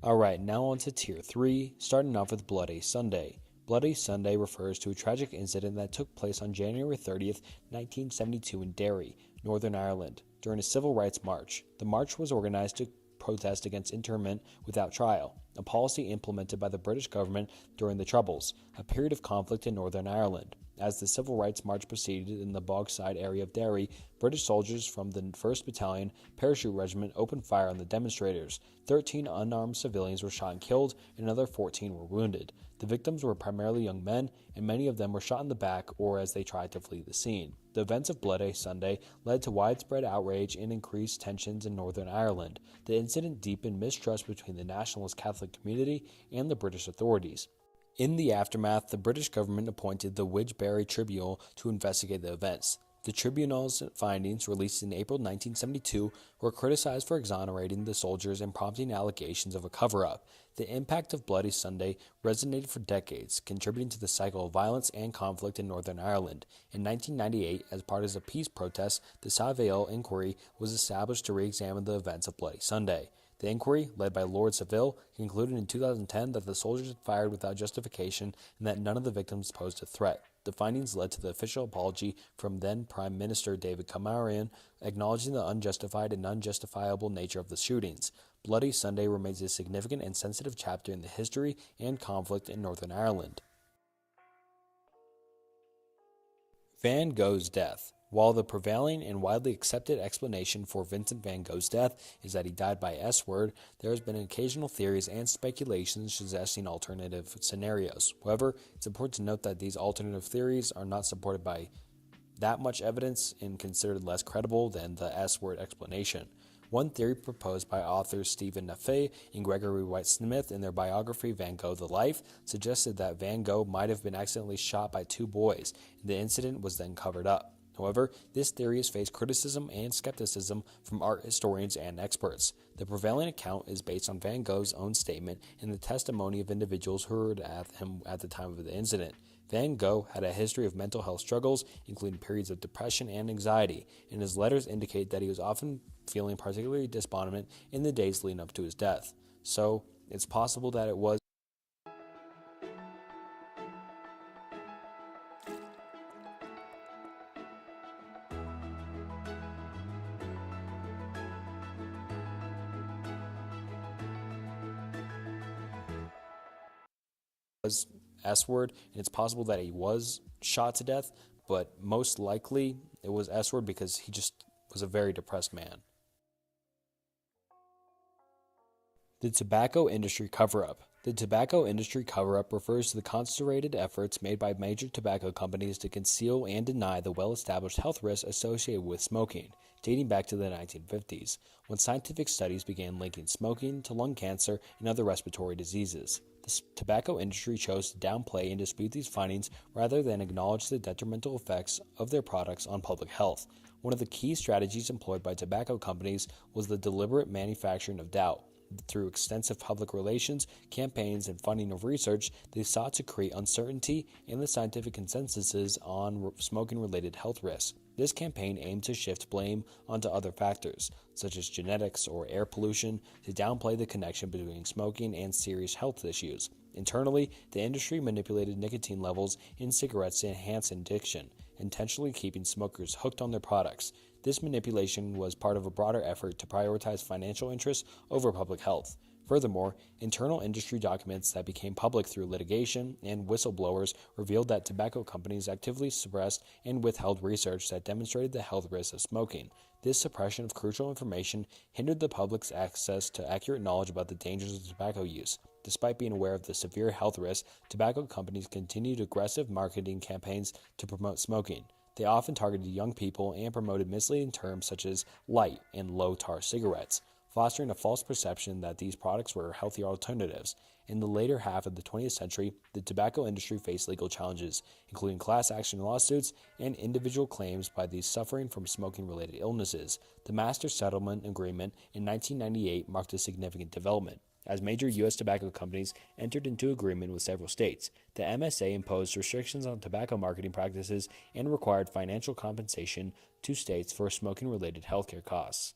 Alright, now on to Tier 3, starting off with Bloody Sunday. Bloody Sunday refers to a tragic incident that took place on January 30th, 1972 in Derry, Northern Ireland, during a civil rights march. The march was organized to protest against internment without trial, a policy implemented by the British government during the Troubles, a period of conflict in Northern Ireland. As the civil rights march proceeded in the Bogside area of Derry, British soldiers from the 1st Battalion Parachute Regiment opened fire on the demonstrators. 13 unarmed civilians were shot and killed, and another 14 were wounded. The victims were primarily young men, and many of them were shot in the back or as they tried to flee the scene. The events of Bloody Sunday led to widespread outrage and increased tensions in Northern Ireland. The incident deepened mistrust between the nationalist Catholic community and the British authorities. In the aftermath, the British government appointed the Widgebury Tribunal to investigate the events. The tribunal's findings, released in April 1972, were criticized for exonerating the soldiers and prompting allegations of a cover-up. The impact of Bloody Sunday resonated for decades, contributing to the cycle of violence and conflict in Northern Ireland. In 1998, as part of a peace protest, the Savile Inquiry was established to re-examine the events of Bloody Sunday. The inquiry, led by Lord Savile, concluded in 2010 that the soldiers had fired without justification and that none of the victims posed a threat. The findings led to the official apology from then Prime Minister David Cameron, acknowledging the unjustified and unjustifiable nature of the shootings. Bloody Sunday remains a significant and sensitive chapter in the history and conflict in Northern Ireland. Van Gogh's death. While the prevailing and widely accepted explanation for Vincent van Gogh's death is that he died by S-word, there has been occasional theories and speculations suggesting alternative scenarios. However, it's important to note that these alternative theories are not supported by that much evidence and considered less credible than the S-word explanation. One theory proposed by authors Stephen Naffey and Gregory White Smith in their biography Van Gogh the Life suggested that Van Gogh might have been accidentally shot by 2 boys, and the incident was then covered up. However, this theory has faced criticism and skepticism from art historians and experts. The prevailing account is based on Van Gogh's own statement and the testimony of individuals who were at him at the time of the incident. Van Gogh had a history of mental health struggles, including periods of depression and anxiety, and his letters indicate that he was often feeling particularly despondent in the days leading up to his death. So, it's possible that it was S-word, and it's possible that he was shot to death, but most likely it was S-word because he just was a very depressed man. The tobacco industry cover-up. The tobacco industry cover-up refers to the concentrated efforts made by major tobacco companies to conceal and deny the well-established health risks associated with smoking, dating back to the 1950s, when scientific studies began linking smoking to lung cancer and other respiratory diseases. The tobacco industry chose to downplay and dispute these findings rather than acknowledge the detrimental effects of their products on public health. One of the key strategies employed by tobacco companies was the deliberate manufacturing of doubt. Through extensive public relations, campaigns, and funding of research, they sought to create uncertainty in the scientific consensuses on smoking-related health risks. This campaign aimed to shift blame onto other factors, such as genetics or air pollution, to downplay the connection between smoking and serious health issues. Internally, the industry manipulated nicotine levels in cigarettes to enhance addiction, intentionally keeping smokers hooked on their products. This manipulation was part of a broader effort to prioritize financial interests over public health. Furthermore, internal industry documents that became public through litigation and whistleblowers revealed that tobacco companies actively suppressed and withheld research that demonstrated the health risks of smoking. This suppression of crucial information hindered the public's access to accurate knowledge about the dangers of tobacco use. Despite being aware of the severe health risks, tobacco companies continued aggressive marketing campaigns to promote smoking. They often targeted young people and promoted misleading terms such as light and low-tar cigarettes, fostering a false perception that these products were healthier alternatives. In the later half of the 20th century, the tobacco industry faced legal challenges, including class action lawsuits and individual claims by those suffering from smoking-related illnesses. The Master Settlement Agreement in 1998 marked a significant development, as major U.S. tobacco companies entered into agreement with several states. The MSA imposed restrictions on tobacco marketing practices and required financial compensation to states for smoking-related healthcare costs.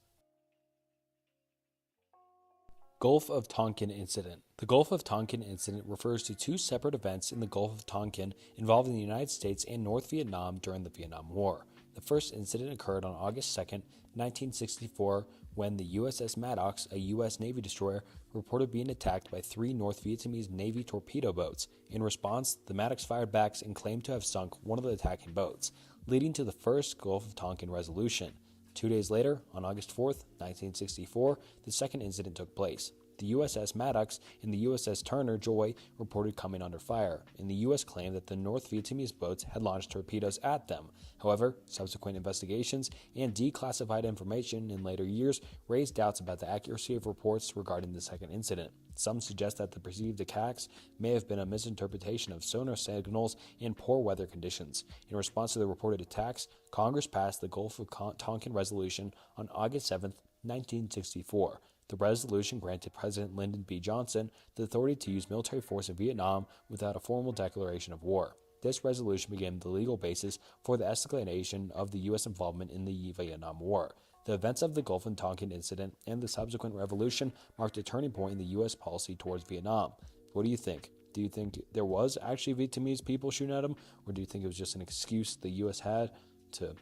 Gulf of Tonkin Incident. The Gulf of Tonkin Incident refers to two separate events in the Gulf of Tonkin involving the United States and North Vietnam during the Vietnam War. The first incident occurred on August 2, 1964, when the USS Maddox, a U.S. Navy destroyer, reported being attacked by three North Vietnamese Navy torpedo boats. In response, the Maddox fired back and claimed to have sunk one of the attacking boats, leading to the first Gulf of Tonkin resolution. 2 days later, on August 4, 1964, the second incident took place. The USS Maddox and the USS Turner Joy reported coming under fire, and the U.S. claimed that the North Vietnamese boats had launched torpedoes at them. However, subsequent investigations and declassified information in later years raised doubts about the accuracy of reports regarding the second incident. Some suggest that the perceived attacks may have been a misinterpretation of sonar signals and poor weather conditions. In response to the reported attacks, Congress passed the Gulf of Tonkin Resolution on August 7, 1964. The resolution granted President Lyndon B. Johnson the authority to use military force in Vietnam without a formal declaration of war. This resolution became the legal basis for the escalation of the U.S. involvement in the Vietnam War. The events of the Gulf of Tonkin incident and the subsequent revolution marked a turning point in the U.S. policy towards Vietnam. What do you think? Do you think there was actually Vietnamese people shooting at them, or do you think it was just an excuse the U.S. had to,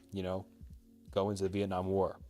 go into the Vietnam War?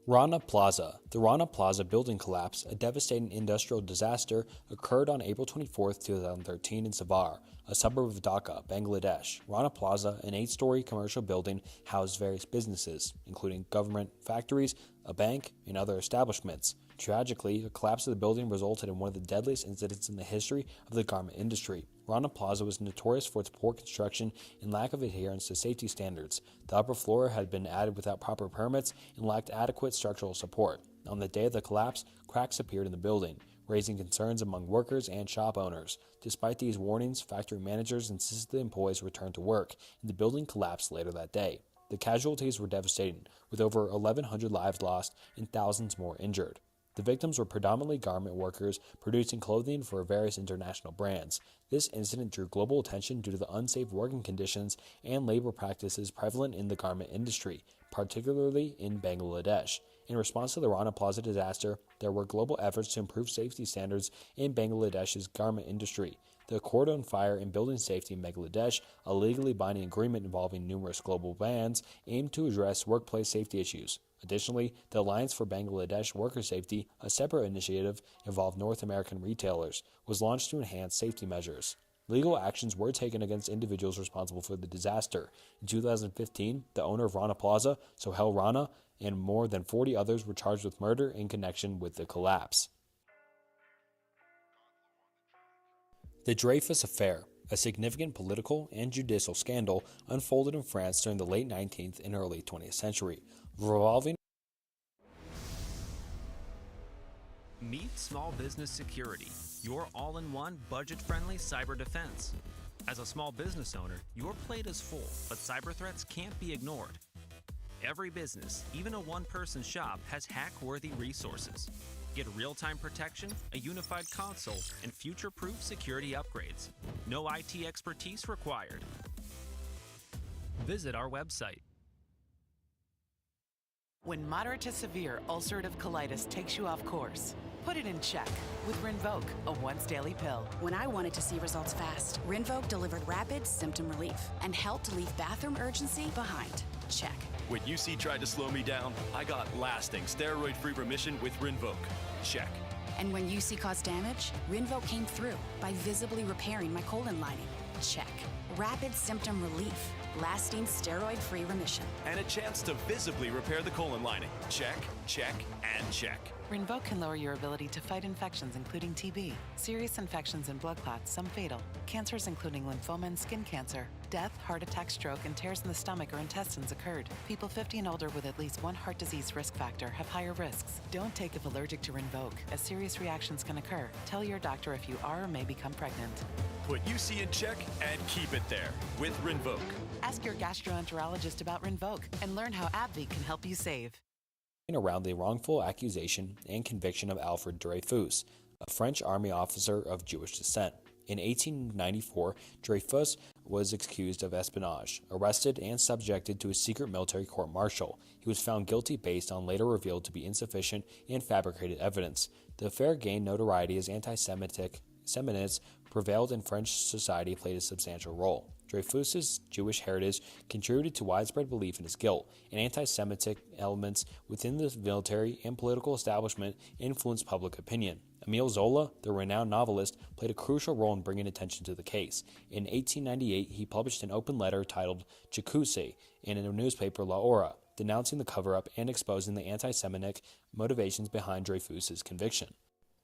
Rana Plaza. The Rana Plaza building collapse, a devastating industrial disaster, occurred on April 24, 2013 in Savar, a suburb of Dhaka, Bangladesh. Rana Plaza, an 8-story commercial building, housed various businesses, including government, factories, a bank, and other establishments. Tragically, the collapse of the building resulted in one of the deadliest incidents in the history of the garment industry. Rana Plaza was notorious for its poor construction and lack of adherence to safety standards. The upper floor had been added without proper permits and lacked adequate structural support. On the day of the collapse, cracks appeared in the building, raising concerns among workers and shop owners. Despite these warnings, factory managers insisted the employees return to work, and the building collapsed later that day. The casualties were devastating, with over 1,100 lives lost and thousands more injured. The victims were predominantly garment workers producing clothing for various international brands. This incident drew global attention due to the unsafe working conditions and labor practices prevalent in the garment industry, particularly in Bangladesh. In response to the Rana Plaza disaster, there were global efforts to improve safety standards in Bangladesh's garment industry. The Accord on Fire and Building Safety in Bangladesh, a legally binding agreement involving numerous global bans, aimed to address workplace safety issues. Additionally, the Alliance for Bangladesh Worker Safety, a separate initiative involving North American retailers, was launched to enhance safety measures. Legal actions were taken against individuals responsible for the disaster. In 2015, the owner of Rana Plaza, Sohail Rana, and more than 40 others were charged with murder in connection with the collapse. The Dreyfus Affair, a significant political and judicial scandal, unfolded in France during the late 19th and early 20th century, revolving. Meet Small Business Security, your all-in-one budget-friendly cyber defense. As a small business owner, your plate is full, but cyber threats can't be ignored. Every business, even a one-person shop, has hack-worthy resources. Get real-time protection, a unified console, and future-proof security upgrades. No IT expertise required. Visit our website. When moderate to severe ulcerative colitis takes you off course, put it in check with Rinvoq, a once-daily pill. When I wanted to see results fast, Rinvoq delivered rapid symptom relief and helped leave bathroom urgency behind. Check. When UC tried to slow me down, I got lasting steroid-free remission with Rinvoq. Check. And when UC caused damage, Rinvoq came through by visibly repairing my colon lining. Check. Rapid symptom relief, lasting steroid-free remission. And a chance to visibly repair the colon lining. Check, check, and check. Rinvoq can lower your ability to fight infections including TB, serious infections and blood clots, some fatal, cancers including lymphoma and skin cancer. Death, heart attack, stroke, and tears in the stomach or intestines occurred. People 50 and older with at least one heart disease risk factor have higher risks. Don't take if allergic to Rinvoq, as serious reactions can occur. Tell your doctor if you are or may become pregnant. Put UC in check and keep it there with Rinvoq. Ask your gastroenterologist about Rinvoq and learn how AbbVie can help you save. Around the wrongful accusation and conviction of Alfred Dreyfus, a French army officer of Jewish descent. In 1894, Dreyfus was accused of espionage, arrested, and subjected to a secret military court-martial. He was found guilty based on later revealed to be insufficient and fabricated evidence. The affair gained notoriety as anti-Semitism prevailed in French society played a substantial role. Dreyfus's Jewish heritage contributed to widespread belief in his guilt, and anti-Semitic elements within the military and political establishment influenced public opinion. Émile Zola, the renowned novelist, played a crucial role in bringing attention to the case. In 1898, he published an open letter titled J'accuse in a newspaper La Hora, denouncing the cover-up and exposing the anti-Semitic motivations behind Dreyfus's conviction.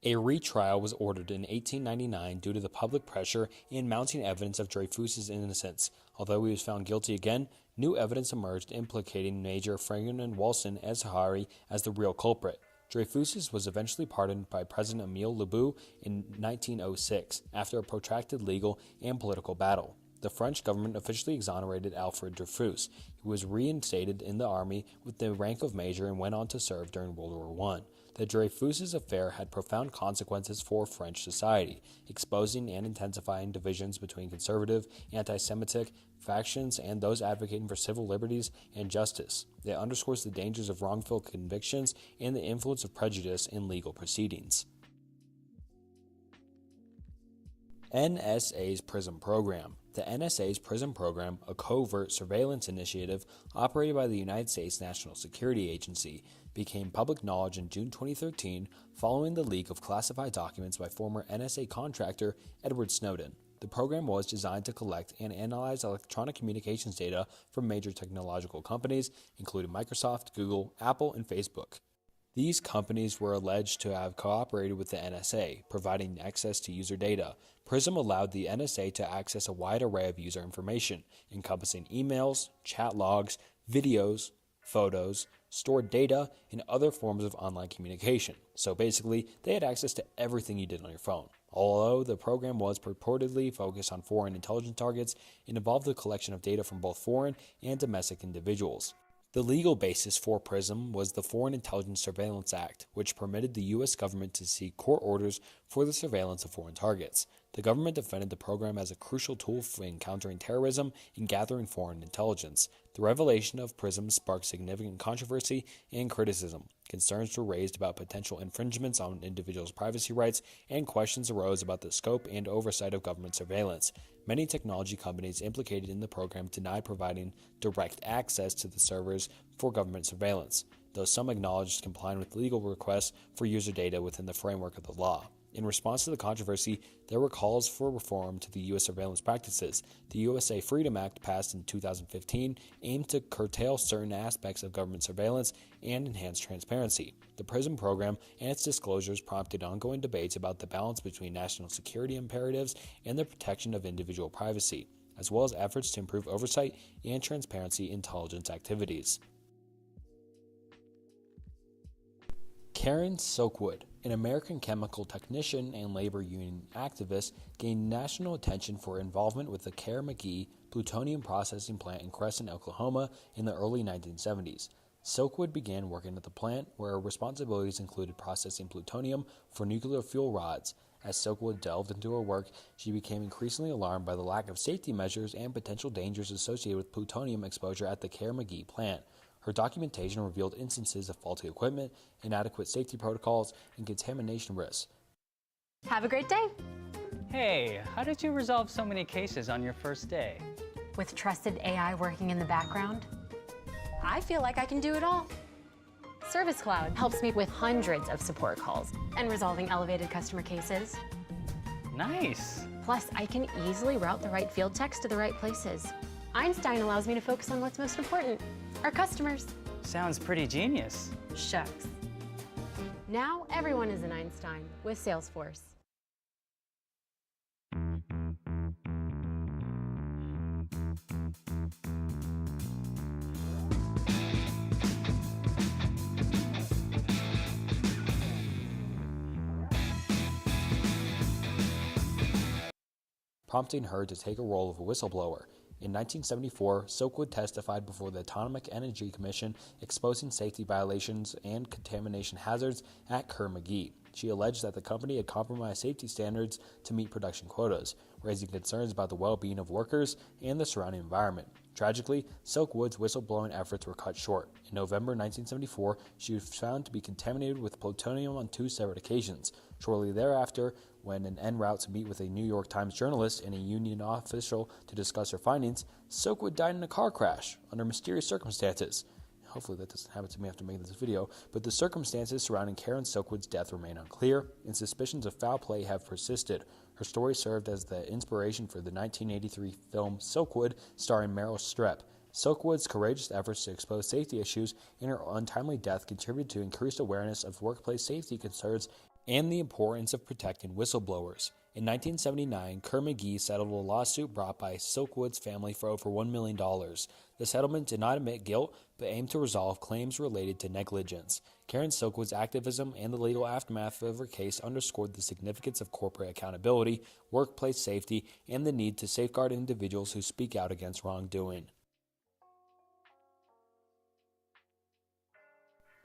A retrial was ordered in 1899 due to the public pressure and mounting evidence of Dreyfus's innocence. Although he was found guilty again, new evidence emerged implicating Major Ferdinand Walson Ezhari as the real culprit. Dreyfus was eventually pardoned by President Émile Loubou in 1906 after a protracted legal and political battle. The French government officially exonerated Alfred Dreyfus, who was reinstated in the army with the rank of major and went on to serve during World War I. The Dreyfus affair had profound consequences for French society, exposing and intensifying divisions between conservative, anti-Semitic factions and those advocating for civil liberties and justice. It underscores the dangers of wrongful convictions and the influence of prejudice in legal proceedings. NSA's PRISM program. The NSA's PRISM program, a covert surveillance initiative operated by the United States National Security Agency, became public knowledge in June 2013 following the leak of classified documents by former NSA contractor Edward Snowden. The program was designed to collect and analyze electronic communications data from major technological companies, including Microsoft, Google, Apple, and Facebook. These companies were alleged to have cooperated with the NSA, providing access to user data. PRISM allowed the NSA to access a wide array of user information, encompassing emails, chat logs, videos, photos, stored data, and other forms of online communication. So basically, they had access to everything you did on your phone. Although the program was purportedly focused on foreign intelligence targets, it involved the collection of data from both foreign and domestic individuals. The legal basis for PRISM was the Foreign Intelligence Surveillance Act, which permitted the U.S. government to seek court orders for the surveillance of foreign targets. The government defended the program as a crucial tool in countering terrorism and gathering foreign intelligence. The revelation of PRISM sparked significant controversy and criticism. Concerns were raised about potential infringements on individuals' privacy rights, and questions arose about the scope and oversight of government surveillance. Many technology companies implicated in the program denied providing direct access to the servers for government surveillance, though some acknowledged complying with legal requests for user data within the framework of the law. In response to the controversy, there were calls for reform to the U.S. surveillance practices. The USA Freedom Act, passed in 2015, aimed to curtail certain aspects of government surveillance and enhance transparency. The PRISM program and its disclosures prompted ongoing debates about the balance between national security imperatives and the protection of individual privacy, as well as efforts to improve oversight and transparency in intelligence activities. Karen Silkwood, an American chemical technician and labor union activist, gained national attention for involvement with the Kerr-McGee plutonium processing plant in Crescent, Oklahoma in the early 1970s. Silkwood began working at the plant, where her responsibilities included processing plutonium for nuclear fuel rods. As Silkwood delved into her work, she became increasingly alarmed by the lack of safety measures and potential dangers associated with plutonium exposure at the Kerr-McGee plant. Her documentation revealed instances of faulty equipment, inadequate safety protocols, and contamination risks. Have a great day. Hey, how did you resolve so many cases on your first day? With trusted AI working in the background, I feel like I can do it all. Service Cloud helps me with hundreds of support calls and resolving elevated customer cases. Nice. Plus, I can easily route the right field techs to the right places. Einstein allows me to focus on what's most important, our customers. Sounds pretty genius. Shucks. Now everyone is an Einstein with Salesforce. Prompting her to take a role of a whistleblower. In 1974, Silkwood testified before the Atomic Energy Commission, exposing safety violations and contamination hazards at Kerr-McGee. She alleged that the company had compromised safety standards to meet production quotas, raising concerns about the well-being of workers and the surrounding environment. Tragically, Silkwood's whistleblowing efforts were cut short. In November 1974, she was found to be contaminated with plutonium on 2 separate occasions. Shortly thereafter, when en route to meet with a New York Times journalist and a union official to discuss her findings, Silkwood died in a car crash under mysterious circumstances. Hopefully that doesn't happen to me after making this video, but the circumstances surrounding Karen Silkwood's death remain unclear, and suspicions of foul play have persisted. Her story served as the inspiration for the 1983 film Silkwood, starring Meryl Streep. Silkwood's courageous efforts to expose safety issues and her untimely death contributed to increased awareness of workplace safety concerns and the importance of protecting whistleblowers. In 1979, Kerr McGee settled a lawsuit brought by Silkwood's family for over $1 million. The settlement did not admit guilt, but aimed to resolve claims related to negligence. Karen Silkwood's activism and the legal aftermath of her case underscored the significance of corporate accountability, workplace safety, and the need to safeguard individuals who speak out against wrongdoing.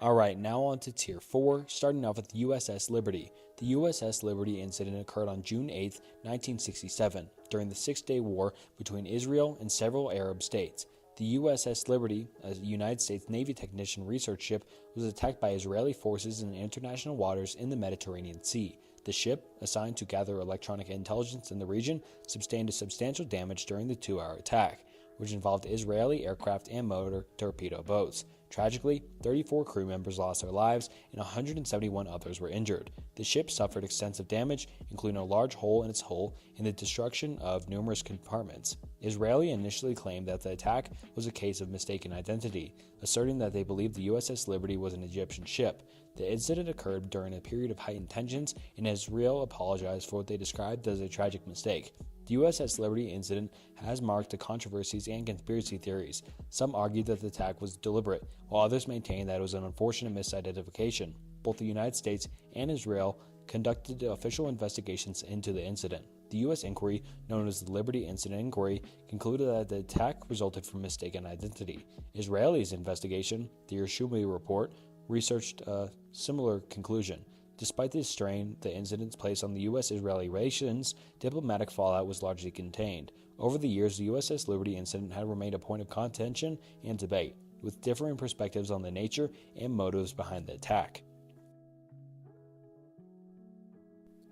Alright, now on to Tier 4, starting off with the USS Liberty. The USS Liberty incident occurred on June 8, 1967, during the Six-Day War between Israel and several Arab states. The USS Liberty, a United States Navy technician research ship, was attacked by Israeli forces in international waters in the Mediterranean Sea. The ship, assigned to gather electronic intelligence in the region, sustained substantial damage during the 2-hour attack, which involved Israeli aircraft and motor torpedo boats. Tragically, 34 crew members lost their lives and 171 others were injured. The ship suffered extensive damage, including a large hole in its hull and the destruction of numerous compartments. Israeli initially claimed that the attack was a case of mistaken identity, asserting that they believed the USS Liberty was an Egyptian ship. The incident occurred during a period of heightened tensions, and Israel apologized for what they described as a tragic mistake. The USS Liberty incident has marked the controversies and conspiracy theories. Some argue that the attack was deliberate, while others maintain that it was an unfortunate misidentification. Both the United States and Israel conducted official investigations into the incident. The U.S. inquiry, known as the Liberty Incident Inquiry, concluded that the attack resulted from mistaken identity. Israel's investigation, the Yershumi Report, researched a similar conclusion. Despite this strain the incident's place on the U.S.-Israeli relations, diplomatic fallout was largely contained. Over the years, the USS Liberty incident had remained a point of contention and debate, with differing perspectives on the nature and motives behind the attack.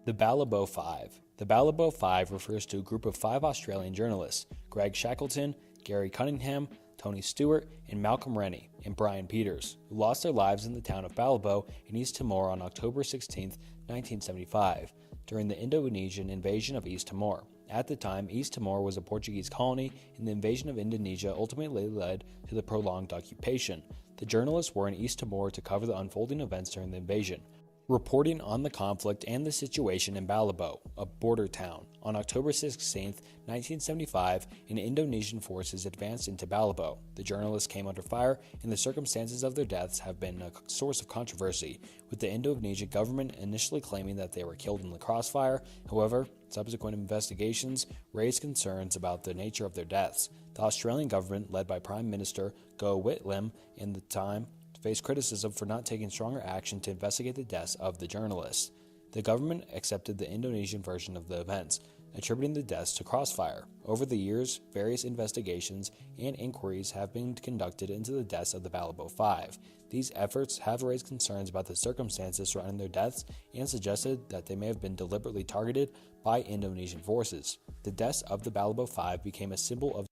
The Balibo Five. The Balibo Five refers to a group of 5 Australian journalists: Greg Shackleton, Gary Cunningham, Tony Stewart, and Malcolm Rennie, and Brian Peters, who lost their lives in the town of Balibo in East Timor on October 16, 1975, during the Indonesian invasion of East Timor. At the time, East Timor was a Portuguese colony, and the invasion of Indonesia ultimately led to the prolonged occupation. The journalists were in East Timor to cover the unfolding events during the invasion, reporting on the conflict and the situation in Balibo, a border town. On October 16, 1975, Indonesian forces advanced into Balibo. The journalists came under fire, and the circumstances of their deaths have been a source of controversy, with the Indonesian government initially claiming that they were killed in the crossfire. However, subsequent investigations raised concerns about the nature of their deaths. The Australian government, led by Prime Minister Gough Whitlam in the time, faced criticism for not taking stronger action to investigate the deaths of the journalists. The government accepted the Indonesian version of the events, attributing the deaths to crossfire. Over the years, various investigations and inquiries have been conducted into the deaths of the Balibo Five. These efforts have raised concerns about the circumstances surrounding their deaths and suggested that they may have been deliberately targeted by Indonesian forces. The deaths of the Balibo Five became a symbol of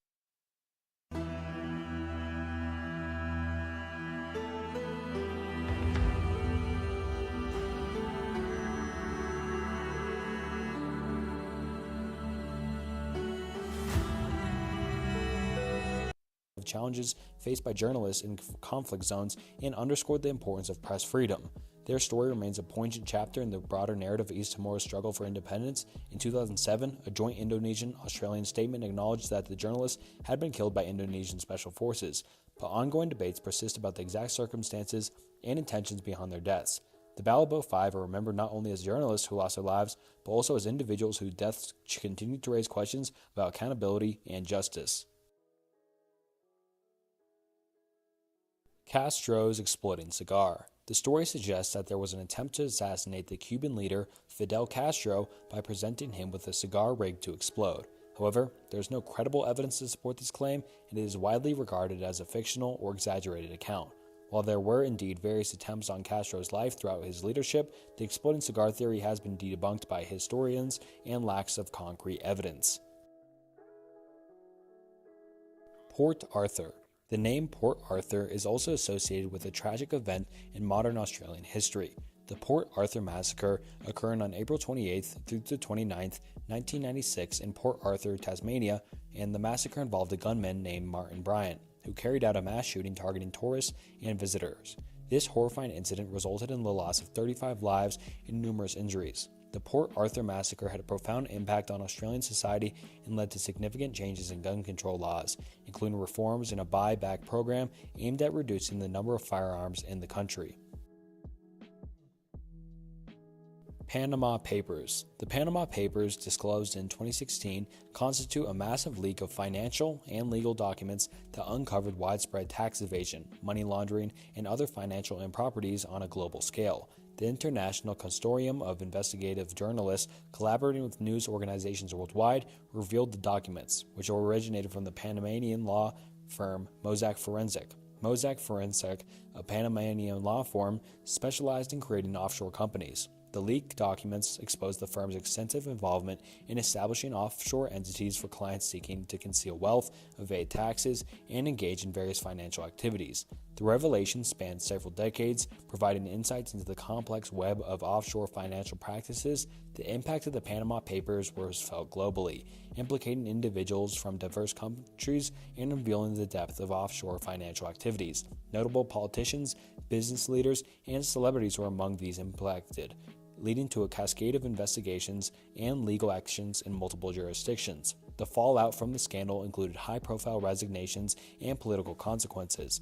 challenges faced by journalists in conflict zones and underscored the importance of press freedom. Their story remains a poignant chapter in the broader narrative of East Timor's struggle for independence. In 2007, a joint Indonesian-Australian statement acknowledged that the journalists had been killed by Indonesian special forces, but ongoing debates persist about the exact circumstances and intentions behind their deaths. The Balibo Five are remembered not only as journalists who lost their lives, but also as individuals whose deaths continue to raise questions about accountability and justice. Castro's exploding cigar. The story suggests that there was an attempt to assassinate the Cuban leader Fidel Castro by presenting him with a cigar rigged to explode. However, there is no credible evidence to support this claim, and it is widely regarded as a fictional or exaggerated account. While there were indeed various attempts on Castro's life throughout his leadership, the exploding cigar theory has been debunked by historians and lacks of concrete evidence. Port Arthur. The name Port Arthur is also associated with a tragic event in modern Australian history. The Port Arthur Massacre occurred on April 28th through the 29th, 1996 in Port Arthur, Tasmania, and the massacre involved a gunman named Martin Bryant, who carried out a mass shooting targeting tourists and visitors. This horrifying incident resulted in the loss of 35 lives and numerous injuries. The Port Arthur Massacre had a profound impact on Australian society and led to significant changes in gun control laws, including reforms in a buyback program aimed at reducing the number of firearms in the country. Panama Papers. The Panama Papers, disclosed in 2016, constitute a massive leak of financial and legal documents that uncovered widespread tax evasion, money laundering, and other financial improprieties on a global scale. The International Consortium of Investigative Journalists, collaborating with news organizations worldwide, revealed the documents, which originated from the Panamanian law firm Mossack Forensic. Mossack Forensic, a Panamanian law firm, specialized in creating offshore companies. The leaked documents exposed the firm's extensive involvement in establishing offshore entities for clients seeking to conceal wealth, evade taxes, and engage in various financial activities. The revelations spanned several decades, providing insights into the complex web of offshore financial practices. The impact of the Panama Papers was felt globally, implicating individuals from diverse countries and revealing the depth of offshore financial activities. Notable politicians, business leaders, and celebrities were among these impacted, leading to a cascade of investigations and legal actions in multiple jurisdictions. The fallout from the scandal included high-profile resignations and political consequences,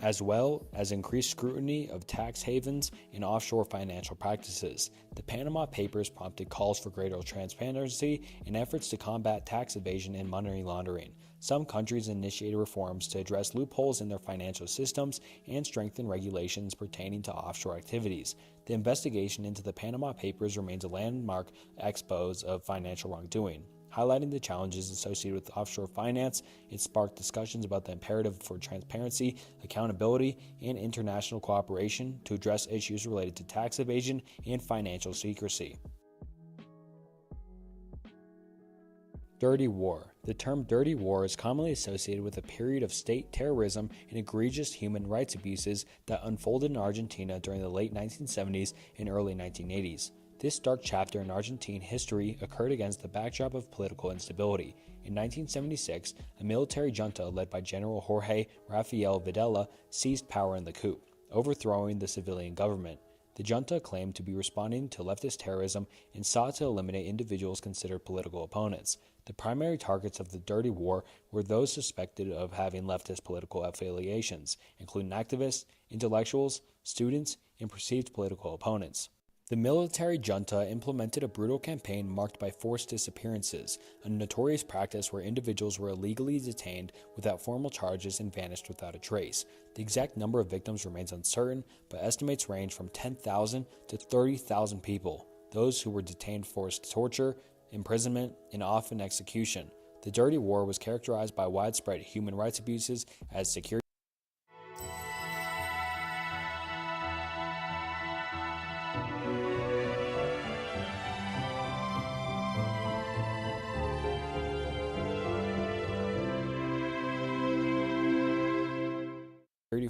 as well as increased scrutiny of tax havens and offshore financial practices. The Panama Papers prompted calls for greater transparency and efforts to combat tax evasion and money laundering. Some countries initiated reforms to address loopholes in their financial systems and strengthen regulations pertaining to offshore activities. The investigation into the Panama Papers remains a landmark expose of financial wrongdoing. Highlighting the challenges associated with offshore finance, it sparked discussions about the imperative for transparency, accountability, and international cooperation to address issues related to tax evasion and financial secrecy. Dirty War. The term dirty war is commonly associated with a period of state terrorism and egregious human rights abuses that unfolded in Argentina during the late 1970s and early 1980s. This dark chapter in Argentine history occurred against the backdrop of political instability. In 1976, a military junta led by General Jorge Rafael Videla seized power in the coup, overthrowing the civilian government. The junta claimed to be responding to leftist terrorism and sought to eliminate individuals considered political opponents. The primary targets of the Dirty War were those suspected of having leftist political affiliations, including activists, intellectuals, students, and perceived political opponents. The military junta implemented a brutal campaign marked by forced disappearances, a notorious practice where individuals were illegally detained without formal charges and vanished without a trace. The exact number of victims remains uncertain, but estimates range from 10,000 to 30,000 people. Those who were detained forced torture, imprisonment, and often execution. The Dirty War was characterized by widespread human rights abuses as security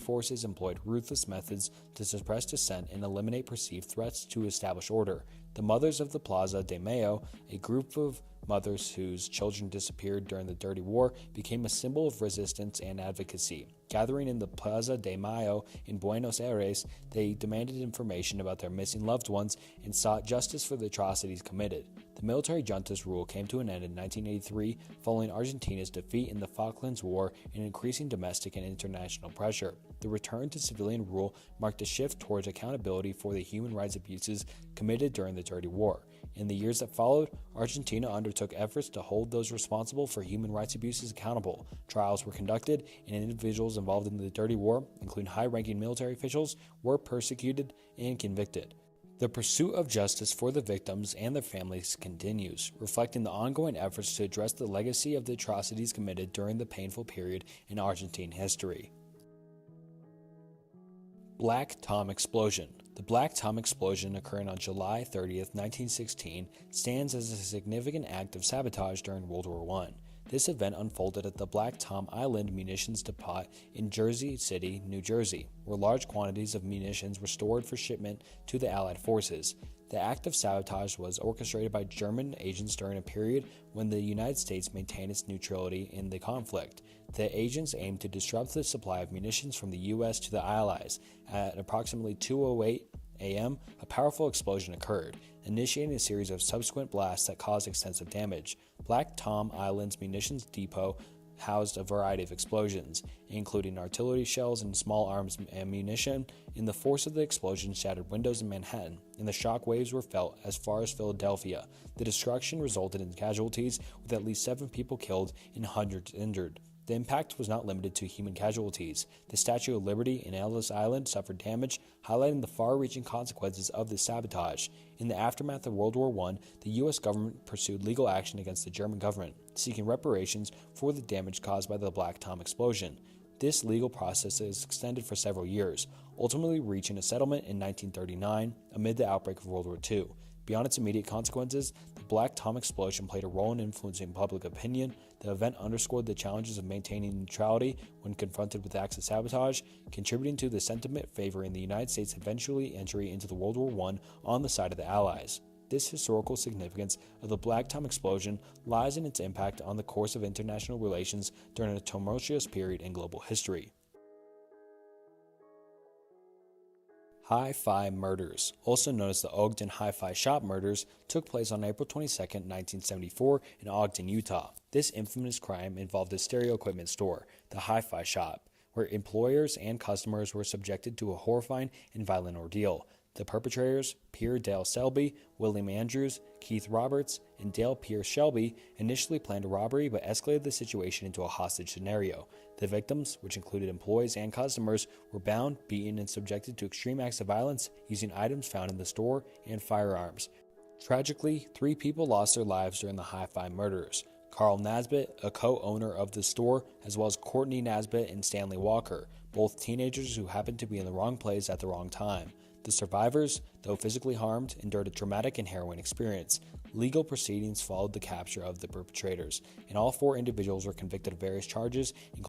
forces employed ruthless methods to suppress dissent and eliminate perceived threats to establish order. The Mothers of the Plaza de Mayo, a group of mothers whose children disappeared during the Dirty War, became a symbol of resistance and advocacy. Gathering in the Plaza de Mayo in Buenos Aires, they demanded information about their missing loved ones and sought justice for the atrocities committed. The military junta's rule came to an end in 1983 following Argentina's defeat in the Falklands War and increasing domestic and international pressure. The return to civilian rule marked a shift towards accountability for the human rights abuses committed during the Dirty War. In the years that followed, Argentina undertook efforts to hold those responsible for human rights abuses accountable. Trials were conducted, and individuals involved in the dirty war, including high-ranking military officials, were persecuted and convicted. The pursuit of justice for the victims and their families continues, reflecting the ongoing efforts to address the legacy of the atrocities committed during the painful period in Argentine history. Black Tom Explosion. The Black Tom explosion occurring on July 30th, 1916, stands as a significant act of sabotage during World War I. This event unfolded at the Black Tom Island Munitions Depot in Jersey City, New Jersey, where large quantities of munitions were stored for shipment to the Allied forces. The act of sabotage was orchestrated by German agents during a period when the United States maintained its neutrality in the conflict. The agents aimed to disrupt the supply of munitions from the U.S. to the Allies. At approximately 2:08 a.m., a powerful explosion occurred, initiating a series of subsequent blasts that caused extensive damage. Black Tom Island's munitions depot housed a variety of explosions, including artillery shells and small arms ammunition, and the force of the explosion shattered windows in Manhattan, and the shock waves were felt as far as Philadelphia. The destruction resulted in casualties, with at least 7 people killed and hundreds injured. The impact was not limited to human casualties. The Statue of Liberty in Ellis Island suffered damage, highlighting the far-reaching consequences of this sabotage. In the aftermath of World War I, the U.S. government pursued legal action against the German government, seeking reparations for the damage caused by the Black Tom explosion. This legal process is extended for several years, ultimately reaching a settlement in 1939 amid the outbreak of World War II. Beyond its immediate consequences, the Black Tom explosion played a role in influencing public opinion. The event underscored the challenges of maintaining neutrality when confronted with acts of sabotage, contributing to the sentiment favoring the United States' eventually entry into the World War I on the side of the Allies. This historical significance of the Black Tom explosion lies in its impact on the course of international relations during a tumultuous period in global history. Hi-Fi murders, also known as the Ogden Hi-Fi Shop murders, took place on April 22, 1974 in Ogden, Utah. This infamous crime involved a stereo equipment store, the Hi-Fi Shop, where employers and customers were subjected to a horrifying and violent ordeal. The perpetrators, Pierre Dale Selby, William Andrews, Keith Roberts, and Dale Pierce Shelby, initially planned a robbery but escalated the situation into a hostage scenario. The victims, which included employees and customers, were bound, beaten, and subjected to extreme acts of violence using items found in the store and firearms. Tragically, 3 people lost their lives during the Hi-Fi murders: Carl Nasbitt, a co-owner of the store, as well as Courtney Nasbitt and Stanley Walker, both teenagers who happened to be in the wrong place at the wrong time. The survivors, though physically harmed, endured a traumatic and harrowing experience. Legal proceedings followed the capture of the perpetrators, and all 4 individuals were convicted of various charges, including